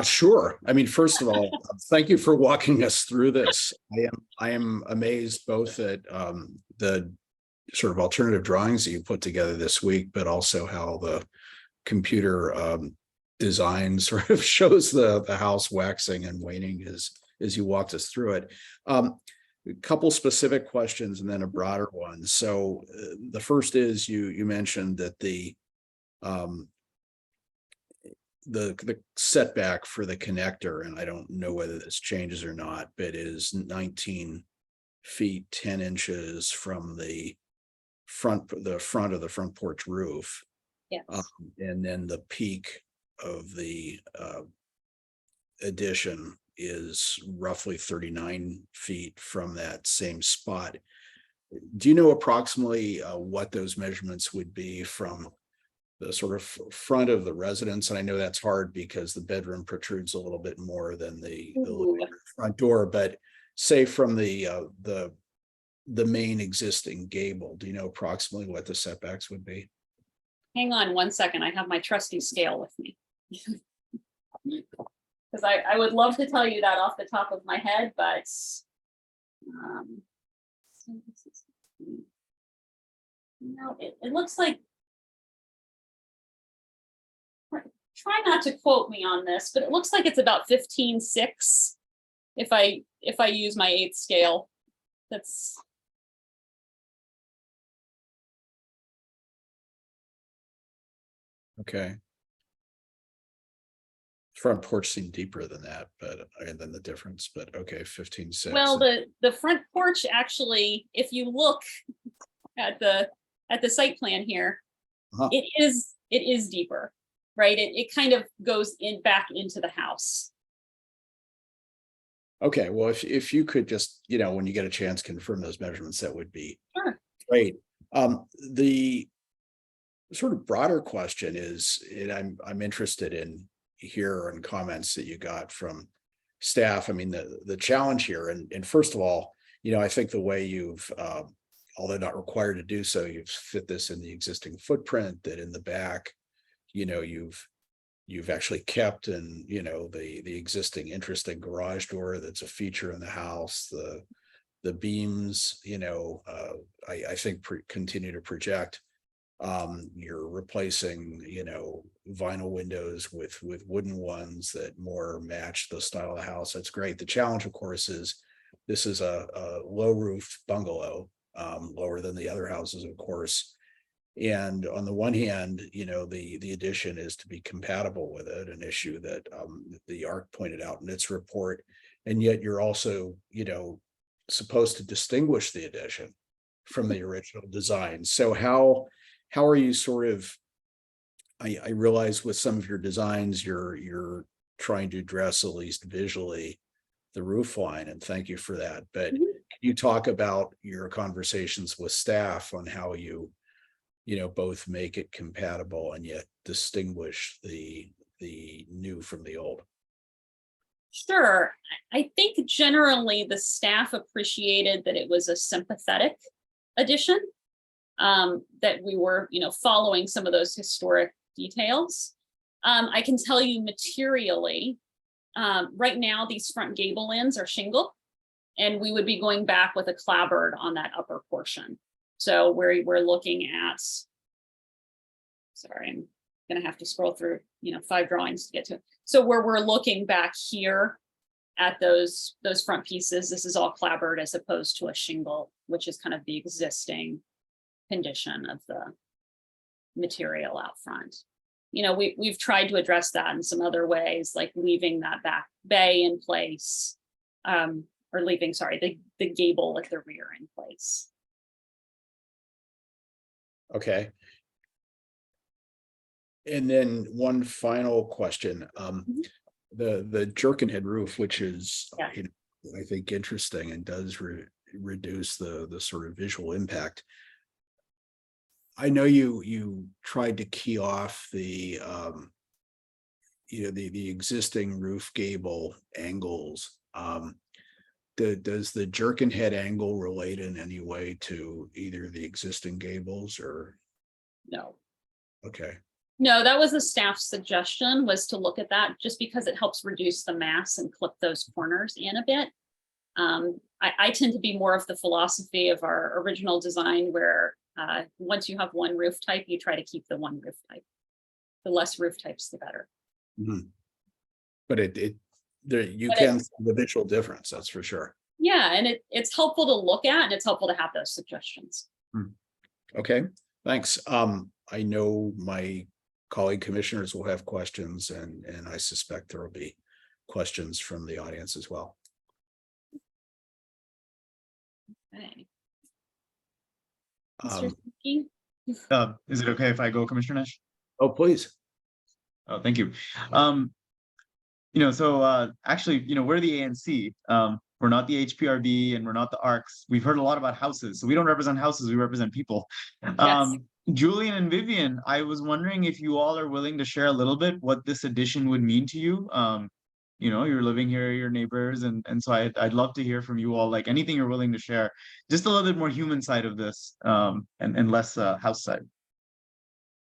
Sure. I mean, first of all, thank you for walking us through this. I am amazed both at the sort of alternative drawings that you put together this week, but also how the computer design sort of shows the house waxing and waning as you walked us through it. A couple specific questions and then a broader one. So the first is you mentioned that the setback for the connector, and I don't know whether this changes or not, but is 19 feet 10 inches from the front of the front porch roof. Yes. And then the peak of the addition is roughly 39 feet from that same spot. Do you know approximately what those measurements would be from the sort of front of the residence? And I know that's hard because the bedroom protrudes a little bit more than the front door, but say from the main existing gable, do you know approximately what the setbacks would be? Hang on one second. I have my trusty scale with me. Because I would love to tell you that off the top of my head, but no, it looks like, try not to quote me on this, but it looks like it's about 15.6 if I use my 8th scale. That's okay. Front porch seemed deeper than that, but and then the difference, but okay, 15.6. well, the front porch actually, if you look at the site plan here, it is deeper, right? It kind of goes back into the house. Okay, well, if you could just, when you get a chance, confirm those measurements, that would be Sure. great. The sort of broader question is, and I'm interested in here and comments that you got from staff. I mean, the challenge here, and first of all, I think the way you've, although not required to do so, you've fit this in the existing footprint, that in the back, you've actually kept, and the existing interesting garage door that's a feature in the house, the beams, I think continue to project. You're replacing, vinyl windows with wooden ones that more match the style of the house. That's great. The challenge, of course, is this is a low roof bungalow, lower than the other houses, of course. And on the one hand, the addition is to be compatible with it, an issue that the ARC pointed out in its report. And yet you're also, supposed to distinguish the addition from the original design. So how are you sort of, I realize with some of your designs, you're trying to address, at least visually, the roof line, and thank you for that. But can you talk about your conversations with staff on how you both make it compatible and yet distinguish the new from the old? Sure. I think generally the staff appreciated that it was a sympathetic addition, that we were, following some of those historic details. I can tell you materially, right now, these front gable ends are shingle, and we would be going back with a clapboard on that upper portion. So we're looking at, sorry, I'm gonna have to scroll through, 5 drawings to get to it. So where we're looking back here at those front pieces, this is all clapboard as opposed to a shingle, which is kind of the existing condition of the material out front. We've tried to address that in some other ways, like leaving that back bay in place, or leaving, sorry, the gable at the rear in place. Okay. And then one final question. The jerkin head roof, which is, Yeah. I think interesting and does reduce the sort of visual impact. I know you tried to key off the the existing roof gable angles. Does the jerkin head angle relate in any way to either the existing gables or? No. Okay. No, that was the staff's suggestion, was to look at that, just because it helps reduce the mass and clip those corners in a bit. I tend to be more of the philosophy of our original design, where once you have one roof type, you try to keep the one roof type. The less roof types, the better. Mm-hmm. But you But can see the visual difference, that's for sure. Yeah, and it's helpful to look at, and it's helpful to have those suggestions. Okay, thanks. I know my colleague commissioners will have questions, and I suspect there will be questions from the audience as well. Okay. Um, Mr. Zucchi? Is it okay if I go, Commissioner Nash? Oh, please. Oh, thank you. Actually, we're the ANC. We're not the HPRB, and we're not the ARCs. We've heard a lot about houses, so we don't represent houses, we represent people. Yes. Julian and Vivian, I was wondering if you all are willing to share a little bit what this addition would mean to you. You're living here, your neighbors, and so I'd love to hear from you all, like anything you're willing to share, just a little bit more human side of this, and less house side.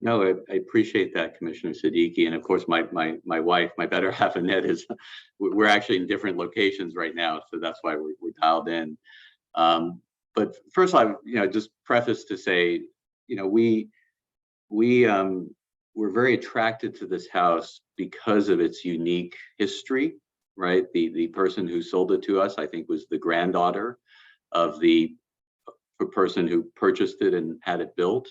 No, I appreciate that, Commissioner Siddiqui. And of course, my wife, my better half, Annette, we're actually in different locations right now, so that's why we're dialed in. But first, just preface to say, we're very attracted to this house because of its unique history, right? The person who sold it to us, I think, was the granddaughter of the person who purchased it and had it built.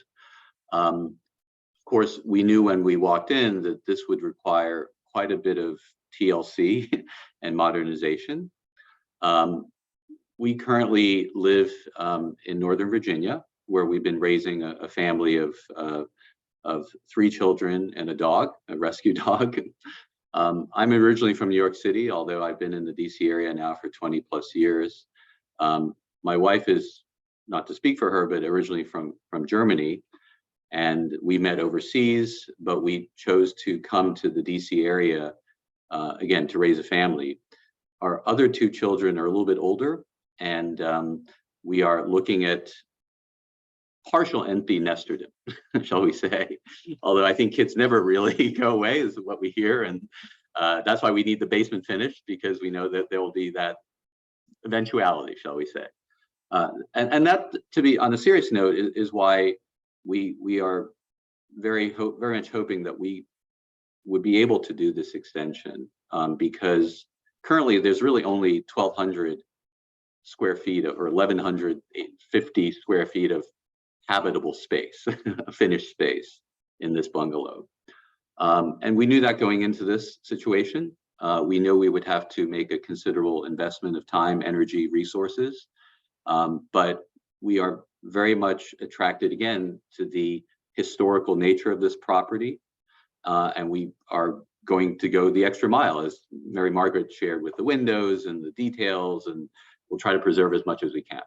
Of course, we knew when we walked in that this would require quite a bit of TLC and modernization. We currently live in Northern Virginia, where we've been raising a family of 3 children and a dog, a rescue dog. I'm originally from New York City, although I've been in the DC area now for 20 plus years. My wife is, not to speak for her, but originally from Germany. And we met overseas, but we chose to come to the DC area, again, to raise a family. Our other two children are a little bit older, and we are looking at partial empty nesterdom, shall we say. Although I think kids never really go away, is what we hear. And that's why we need the basement finished, because we know that there will be that eventuality, shall we say. And that, to be on a serious note, is why we are very much hoping that we would be able to do this extension, because currently there's really only 1,200 square feet of, or 1,150 square feet of habitable space, finished space in this bungalow. And we knew that going into this situation. We know we would have to make a considerable investment of time, energy, resources, but we are very much attracted again to the historical nature of this property. And we are going to go the extra mile, as Mary Margaret shared, with the windows and the details, and we'll try to preserve as much as we can.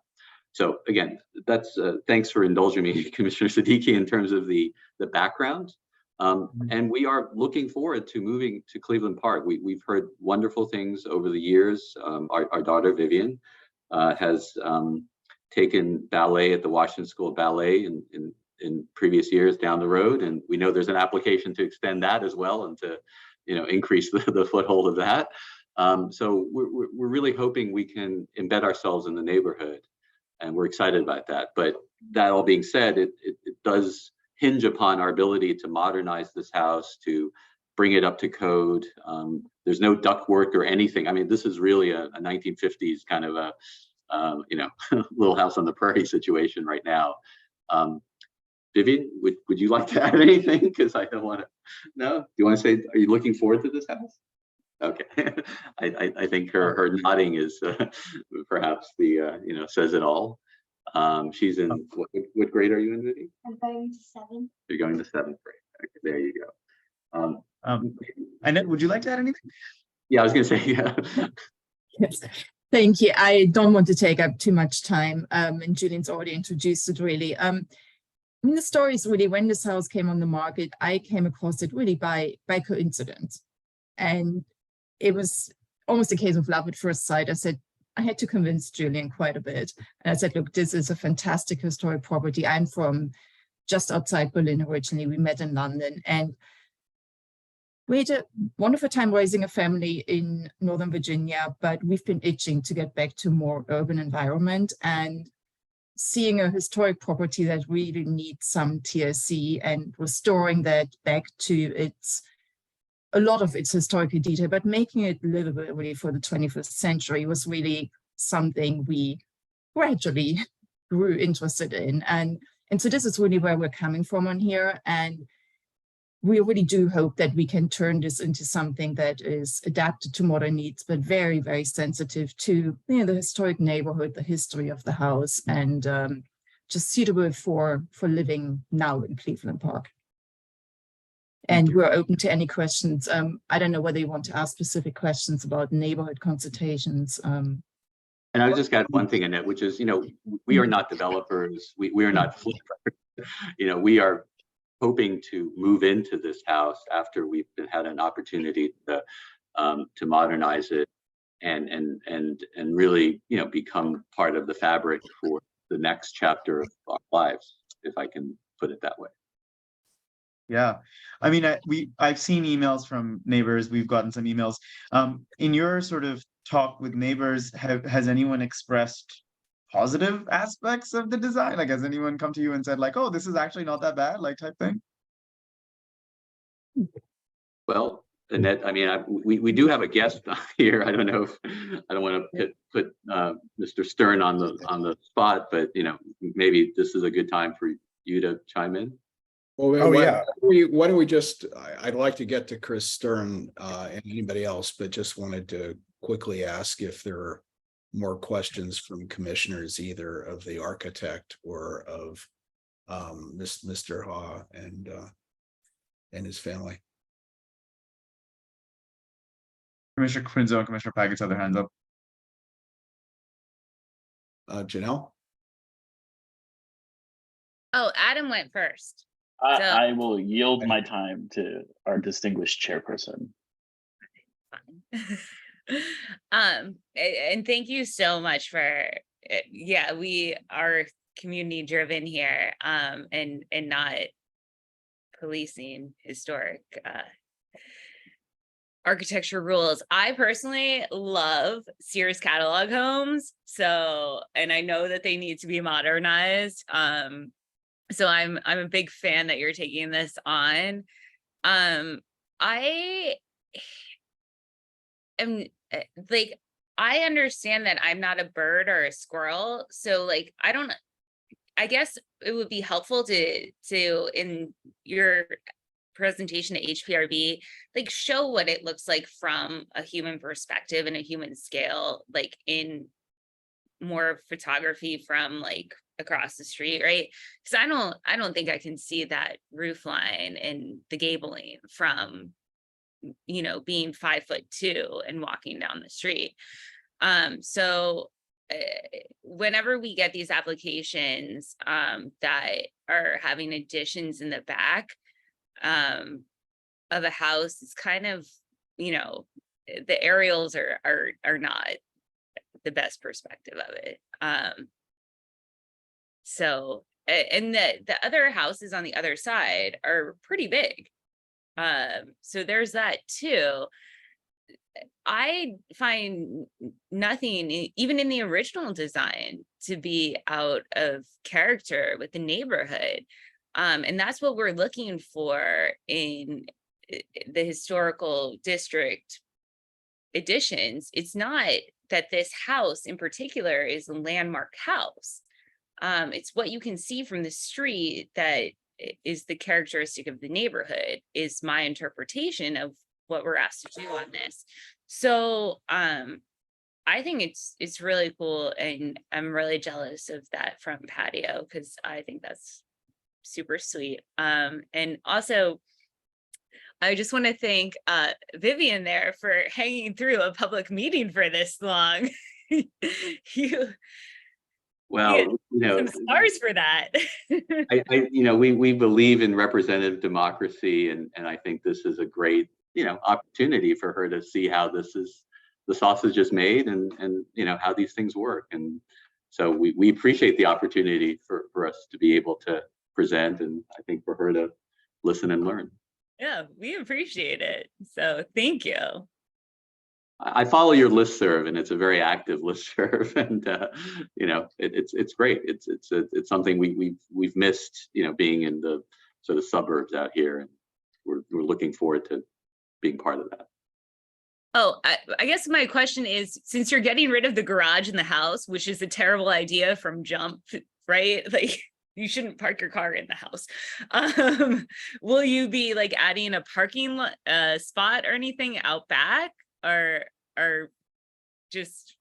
So again, that's thanks for indulging me, Commissioner Siddiqui, in terms of the background. And we are looking forward to moving to Cleveland Park. We've heard wonderful things over the years. Our daughter Vivian has taken ballet at the Washington School of Ballet in previous years down the road, and we know there's an application to extend that as well, and to increase the foothold of that. So we're really hoping we can embed ourselves in the neighborhood, and we're excited about that. But that all being said, it does hinge upon our ability to modernize this house, to bring it up to code. There's no ductwork or anything. I mean, this is really a 1950s kind of a little house on the prairie situation right now. Vivian, would you like to add anything? Because I don't want to. No, do you want to say? Are you looking forward to this house? Okay, I think her nodding is perhaps the says it all. She's in what grade are you in, Vivian? I'm going to 7th. You're going to 7th grade. Okay, there you go. Annette, would you like to add anything? Yeah, I was going to say yeah. Yes. Thank you. I don't want to take up too much time. And Julian's already introduced it really. I mean, the story is really, when this house came on the market, I came across it really by coincidence. And it was almost a case of love at first sight. I had to convince Julian quite a bit. And I said, look, this is a fantastic historic property. I'm from just outside Berlin originally. We met in London, and we had a wonderful time raising a family in Northern Virginia, but we've been itching to get back to a more urban environment, and seeing a historic property that really needs some TLC and restoring that back to a lot of its historical detail, but making it livable really for the 21st century was really something we gradually grew interested in. And so this is really where we're coming from on here. And we really do hope that we can turn this into something that is adapted to modern needs, but very, very sensitive to the historic neighborhood, the history of the house, and just suitable for living now in Cleveland Park. And we're open to any questions. I don't know whether you want to ask specific questions about neighborhood consultations. And I just got one thing, Annette, which is, we are not developers. We are not flippers. We are hoping to move into this house after we've had an opportunity to modernize it and really become part of the fabric for the next chapter of our lives, if I can put it that way. Yeah, I mean, I've seen emails from neighbors. We've gotten some emails. In your sort of talk with neighbors, has anyone expressed positive aspects of the design? Like, has anyone come to you and said, like, oh, this is actually not that bad, like, type thing? Well, Annette, I mean, we do have a guest here. I don't know if I don't want to put Mr. Stern on the spot, but maybe this is a good time for you to chime in. Well, why don't we just? I'd like to get to Chris Stern and anybody else, but just wanted to quickly ask if there are more questions from commissioners, either of the architect or of Mr. Ha and his family. Commissioner Quinzo and Commissioner Pagets have their hands up. Janelle? Oh, Adam went first. So- I will yield my time to our distinguished chairperson. And thank you so much for, yeah, we are community driven here, and not policing historic architecture rules. I personally love Sears catalog homes, so, and I know that they need to be modernized. So I'm a big fan that you're taking this on. I am like, I understand that I'm not a bird or a squirrel, so like I guess it would be helpful to in your presentation to HPRB, like show what it looks like from a human perspective and a human scale, like in more photography from like across the street, right? Because I don't think I can see that roof line and the gabling from, you know, being 5'2" and walking down the street. So whenever we get these applications that are having additions in the back of a house, it's kind of, you know, the aerials are not the best perspective of it. So, and the other houses on the other side are pretty big. So there's that too. I find nothing, even in the original design, to be out of character with the neighborhood. And that's what we're looking for in the historical district additions. It's not that this house in particular is a landmark house. It's what you can see from the street that is the characteristic of the neighborhood, is my interpretation of what we're asked to do on this. So I think it's really cool, and I'm really jealous of that front patio because I think that's super sweet. And also, I just want to thank Vivian there for hanging through a public meeting for this long. Well, you know, some stars for that. you know, we believe in representative democracy, and I think this is a great, you know, opportunity for her to see how the sausage is made, and you know, how these things work. And so we appreciate the opportunity for us to be able to present, and I think for her to listen and learn. Yeah, we appreciate it. So thank you. I follow your listserv, and it's a very active listserv, and you know, it's great. It's something we've missed, you know, being in the sort of suburbs out here, and we're looking forward to being part of that. Oh, I guess my question is, since you're getting rid of the garage in the house, which is a terrible idea from jump, right? Like, you shouldn't park your car in the house. Will you be like adding a parking spot or anything out back, or just?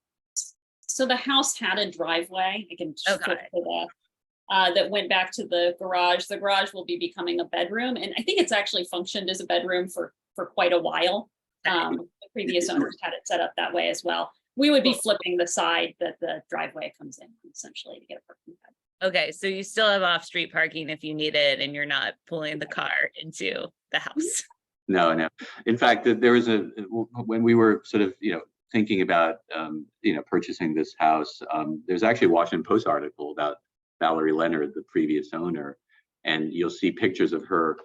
So the house had a driveway. I can just Okay. flip to that. That went back to the garage. The garage will be becoming a bedroom, and I think it's actually functioned as a bedroom for quite a while. The previous owners had it set up that way as well. We would be flipping the side that the driveway comes in, essentially, to get a parking pad. Okay, so you still have off-street parking if you need it, and you're not pulling the car into the house. No. In fact, there was when we were sort of, you know, thinking about, you know, purchasing this house, there's actually a Washington Post article about Valerie Leonard, the previous owner, and you'll see pictures of her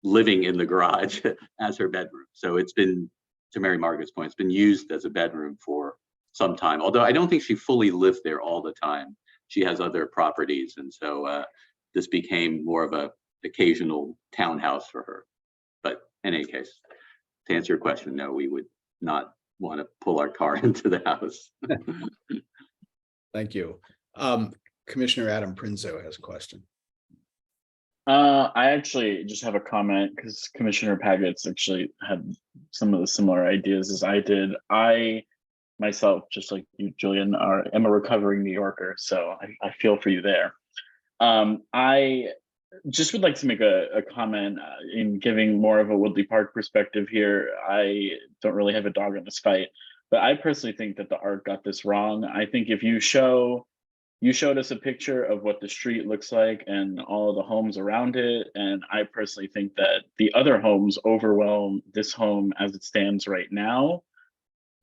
living in the garage as her bedroom. So it's been, to Mary Margaret's point, it's been used as a bedroom for some time, although I don't think she fully lived there all the time. She has other properties, and so this became more of a occasional townhouse for her. But in any case, to answer your question, no, we would not want to pull our car into the house. Thank you. Commissioner Adam Prinzo has a question. I actually just have a comment because Commissioner Pagets actually had some of the similar ideas as I did. I myself, just like you, Julian, am a recovering New Yorker, so I feel for you there. I just would like to make a comment in giving more of a Woodley Park perspective here. I don't really have a dog in this fight, but I personally think that the art got this wrong. I think if you showed us a picture of what the street looks like and all of the homes around it, and I personally think that the other homes overwhelm this home as it stands right now.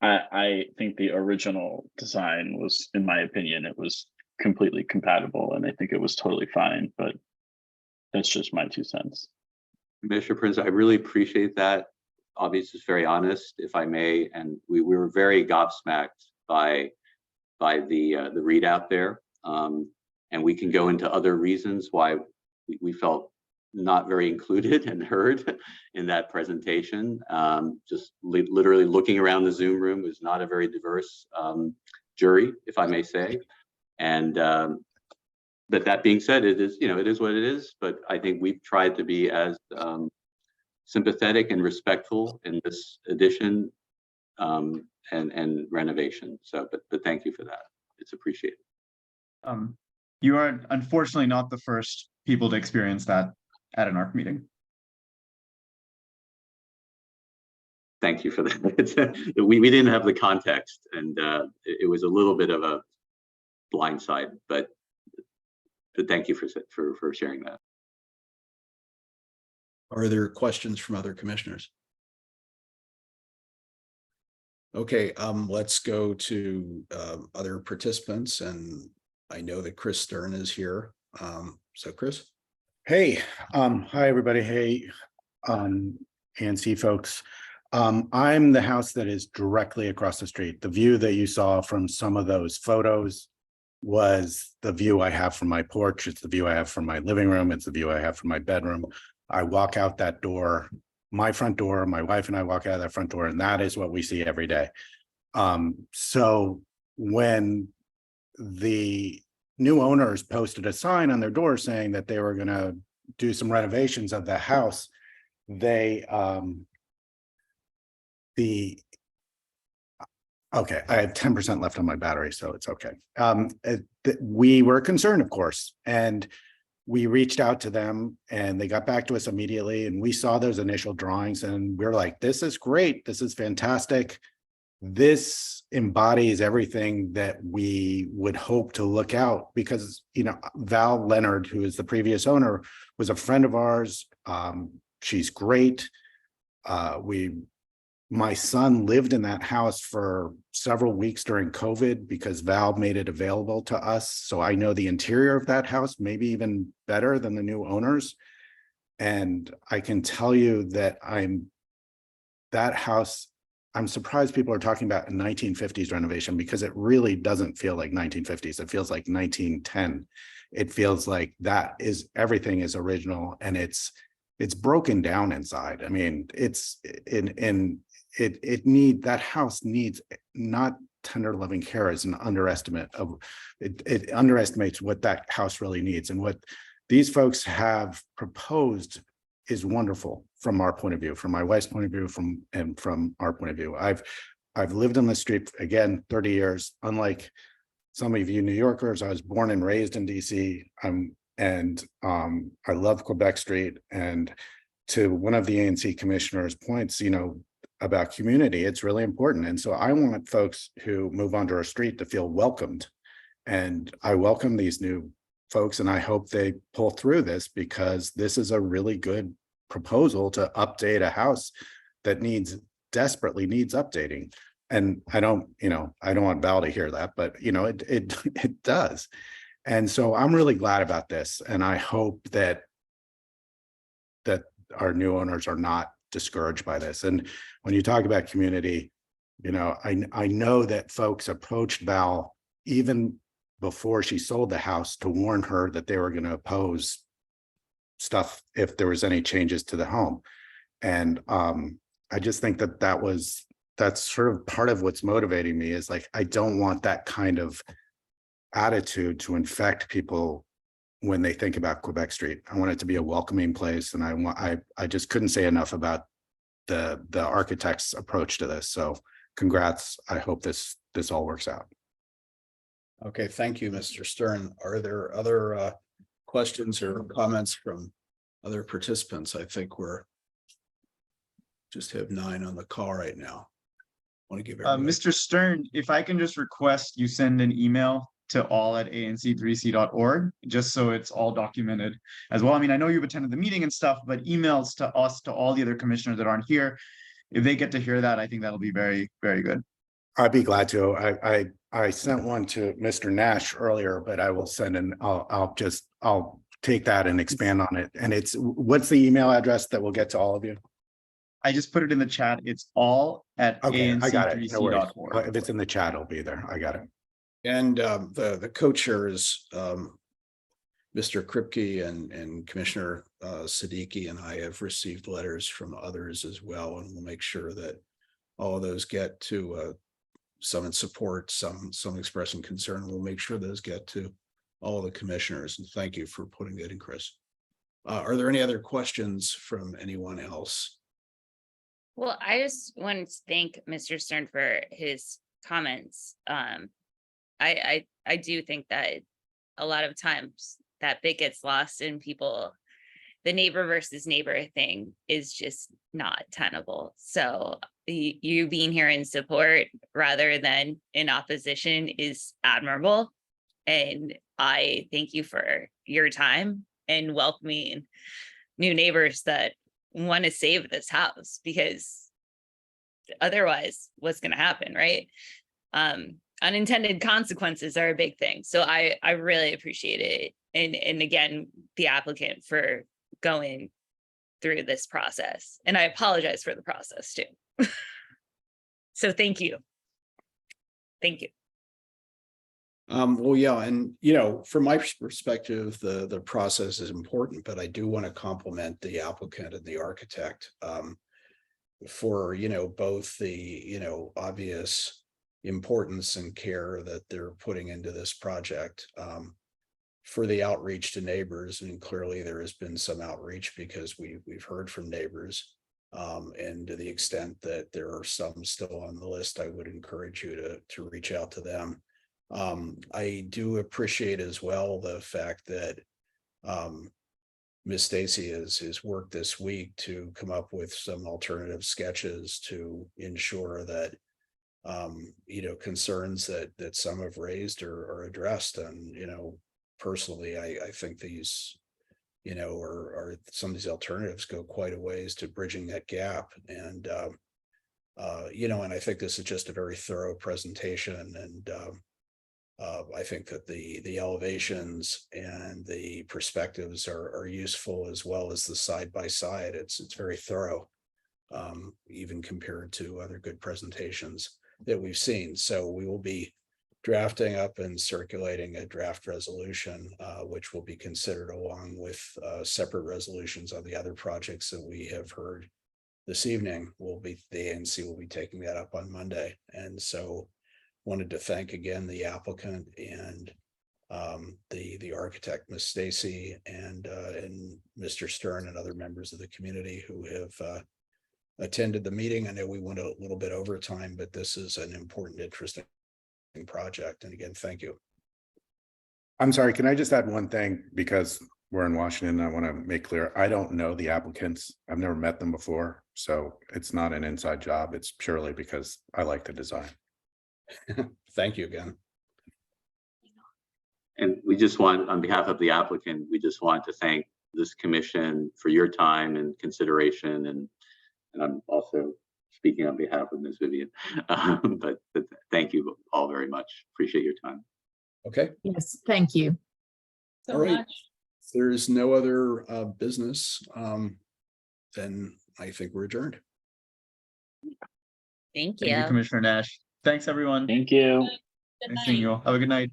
I think the original design was, in my opinion, it was completely compatible, and I think it was totally fine, but that's just my 2 cents. Commissioner Prince, I really appreciate that. Obviously, it's very honest, if I may, and we were very gobsmacked by the readout there, and we can go into other reasons why we felt not very included and heard in that presentation. Just literally looking around the Zoom room was not a very diverse jury, if I may say, and. But that being said, it is, it is what it is. But I think we've tried to be as sympathetic and respectful in this addition and renovation. So, but thank you for that. It's appreciated. You are unfortunately not the first people to experience that at an ARC meeting. Thank you for that. we didn't have the context, and it was a little bit of a blindside, but thank you for sharing that. Are there questions from other commissioners? Okay, let's go to other participants, and I know that Chris Stern is here. So Chris. Hey, hi everybody. Hey, ANC folks. I'm the house that is directly across the street. The view that you saw from some of those photos was the view I have from my porch. It's the view I have from my living room. It's the view I have from my bedroom. I walk out that door, my front door, my wife and I walk out of that front door, and that is what we see every day. So when the new owners posted a sign on their door saying that they were going to do some renovations of the house, they okay, I have 10% left on my battery, so it's okay. We were concerned, of course, and we reached out to them and they got back to us immediately, and we saw those initial drawings and we were like, this is great, this is fantastic. This embodies everything that we would hope to look out, because, Val Leonard, who is the previous owner, was a friend of ours. She's great. My son lived in that house for several weeks during COVID because Val made it available to us. So I know the interior of that house, maybe even better than the new owners. And I can tell you that that house, I'm surprised people are talking about a 1950s renovation, because it really doesn't feel like 1950s. It feels like 1910. It feels like everything is original, and it's broken down inside. I mean, that house needs not tender loving care as an underestimate of it underestimates what that house really needs. And what these folks have proposed is wonderful from our point of view, from my wife's point of view, from our point of view. I've lived on the street, again, 30 years. Unlike some of you New Yorkers, I was born and raised in DC. I love Quebec Street. And to one of the ANC commissioners' points, about community, it's really important. And so I want folks who move onto our street to feel welcomed. And I welcome these new folks, and I hope they pull through this, because this is a really good proposal to update a house that desperately needs updating. And I don't want Val to hear that, but it does. And so I'm really glad about this. And I hope that our new owners are not discouraged by this. And when you talk about community, I know that folks approached Val even before she sold the house to warn her that they were going to oppose stuff if there was any changes to the home. And I just think that's sort of part of what's motivating me, is like, I don't want that kind of attitude to infect people when they think about Quebec Street. I want it to be a welcoming place, and I just couldn't say enough about the architect's approach to this. So congrats. I hope this all works out. Okay, thank you, Mr. Stern. Are there other questions or comments from other participants? I think we're just have 9 on the call right now. Want to give everybody. Mr. Stern, if I can just request you send an email to all@anc3c.org, just so it's all documented as well. I mean, I know you've attended the meeting and stuff, but emails to us, to all the other commissioners that aren't here, if they get to hear that, I think that'll be very, very good. I'd be glad to. I sent one to Mr. Nash earlier, but I will send an, I'll take that and expand on it. And what's the email address that will get to all of you? I just put it in the chat. It's all@anc3c.org. I got it. No worries. If it's in the chat, it'll be there. I got it. And the co-chairs, Mr. Kripke and Commissioner Siddiqui and I have received letters from others as well, and we'll make sure that all of those get to some in support, some expressing concern. We'll make sure those get to all the commissioners. And thank you for putting that in, Chris. Are there any other questions from anyone else? Well, I just wanted to thank Mr. Stern for his comments. I do think that a lot of times that bit gets lost in people. The neighbor versus neighbor thing is just not tenable. So you being here in support rather than in opposition is admirable. And I thank you for your time and welcoming new neighbors that want to save this house, because otherwise what's going to happen, right? Unintended consequences are a big thing. So I really appreciate it. And again, the applicant for going through this process. And I apologize for the process too. So thank you. Thank you. Well, yeah, and from my perspective, the process is important, but I do want to compliment the applicant and the architect for both the obvious importance and care that they're putting into this project, for the outreach to neighbors. And clearly there has been some outreach because we've heard from neighbors, and to the extent that there are some still on the list, I would encourage you to reach out to them. I do appreciate as well the fact that Ms. Stacy has worked this week to come up with some alternative sketches to ensure that concerns that some have raised are addressed. And personally, I think these or some of these alternatives go quite a ways to bridging that gap. And and I think this is just a very thorough presentation. And I think that the elevations and the perspectives are useful, as well as the side by side. It's very thorough, even compared to other good presentations that we've seen. So we will be drafting up and circulating a draft resolution, which will be considered along with separate resolutions on the other projects that we have heard this evening. The ANC will be taking that up on Monday. And so wanted to thank again the applicant and the architect, Ms. Stacy, and Mr. Stern and other members of the community who have attended the meeting. I know we went a little bit over time, but this is an important, interesting project. And again, thank you. I'm sorry, can I just add one thing? Because we're in Washington, I want to make clear, I don't know the applicants. I've never met them before. So it's not an inside job. It's purely because I like the design. Thank you again. And we just want, on behalf of the applicant, we just want to thank this commission for your time and consideration. And I'm also speaking on behalf of Ms. Vivian. But thank you all very much. Appreciate your time. Okay. Yes, thank you. So All right. much. If there's no other business, then I think we're adjourned. Thank Thank you, you. Commissioner Nash. Thanks, everyone. Thank you. Good Nice seeing night. you all. Have a good night.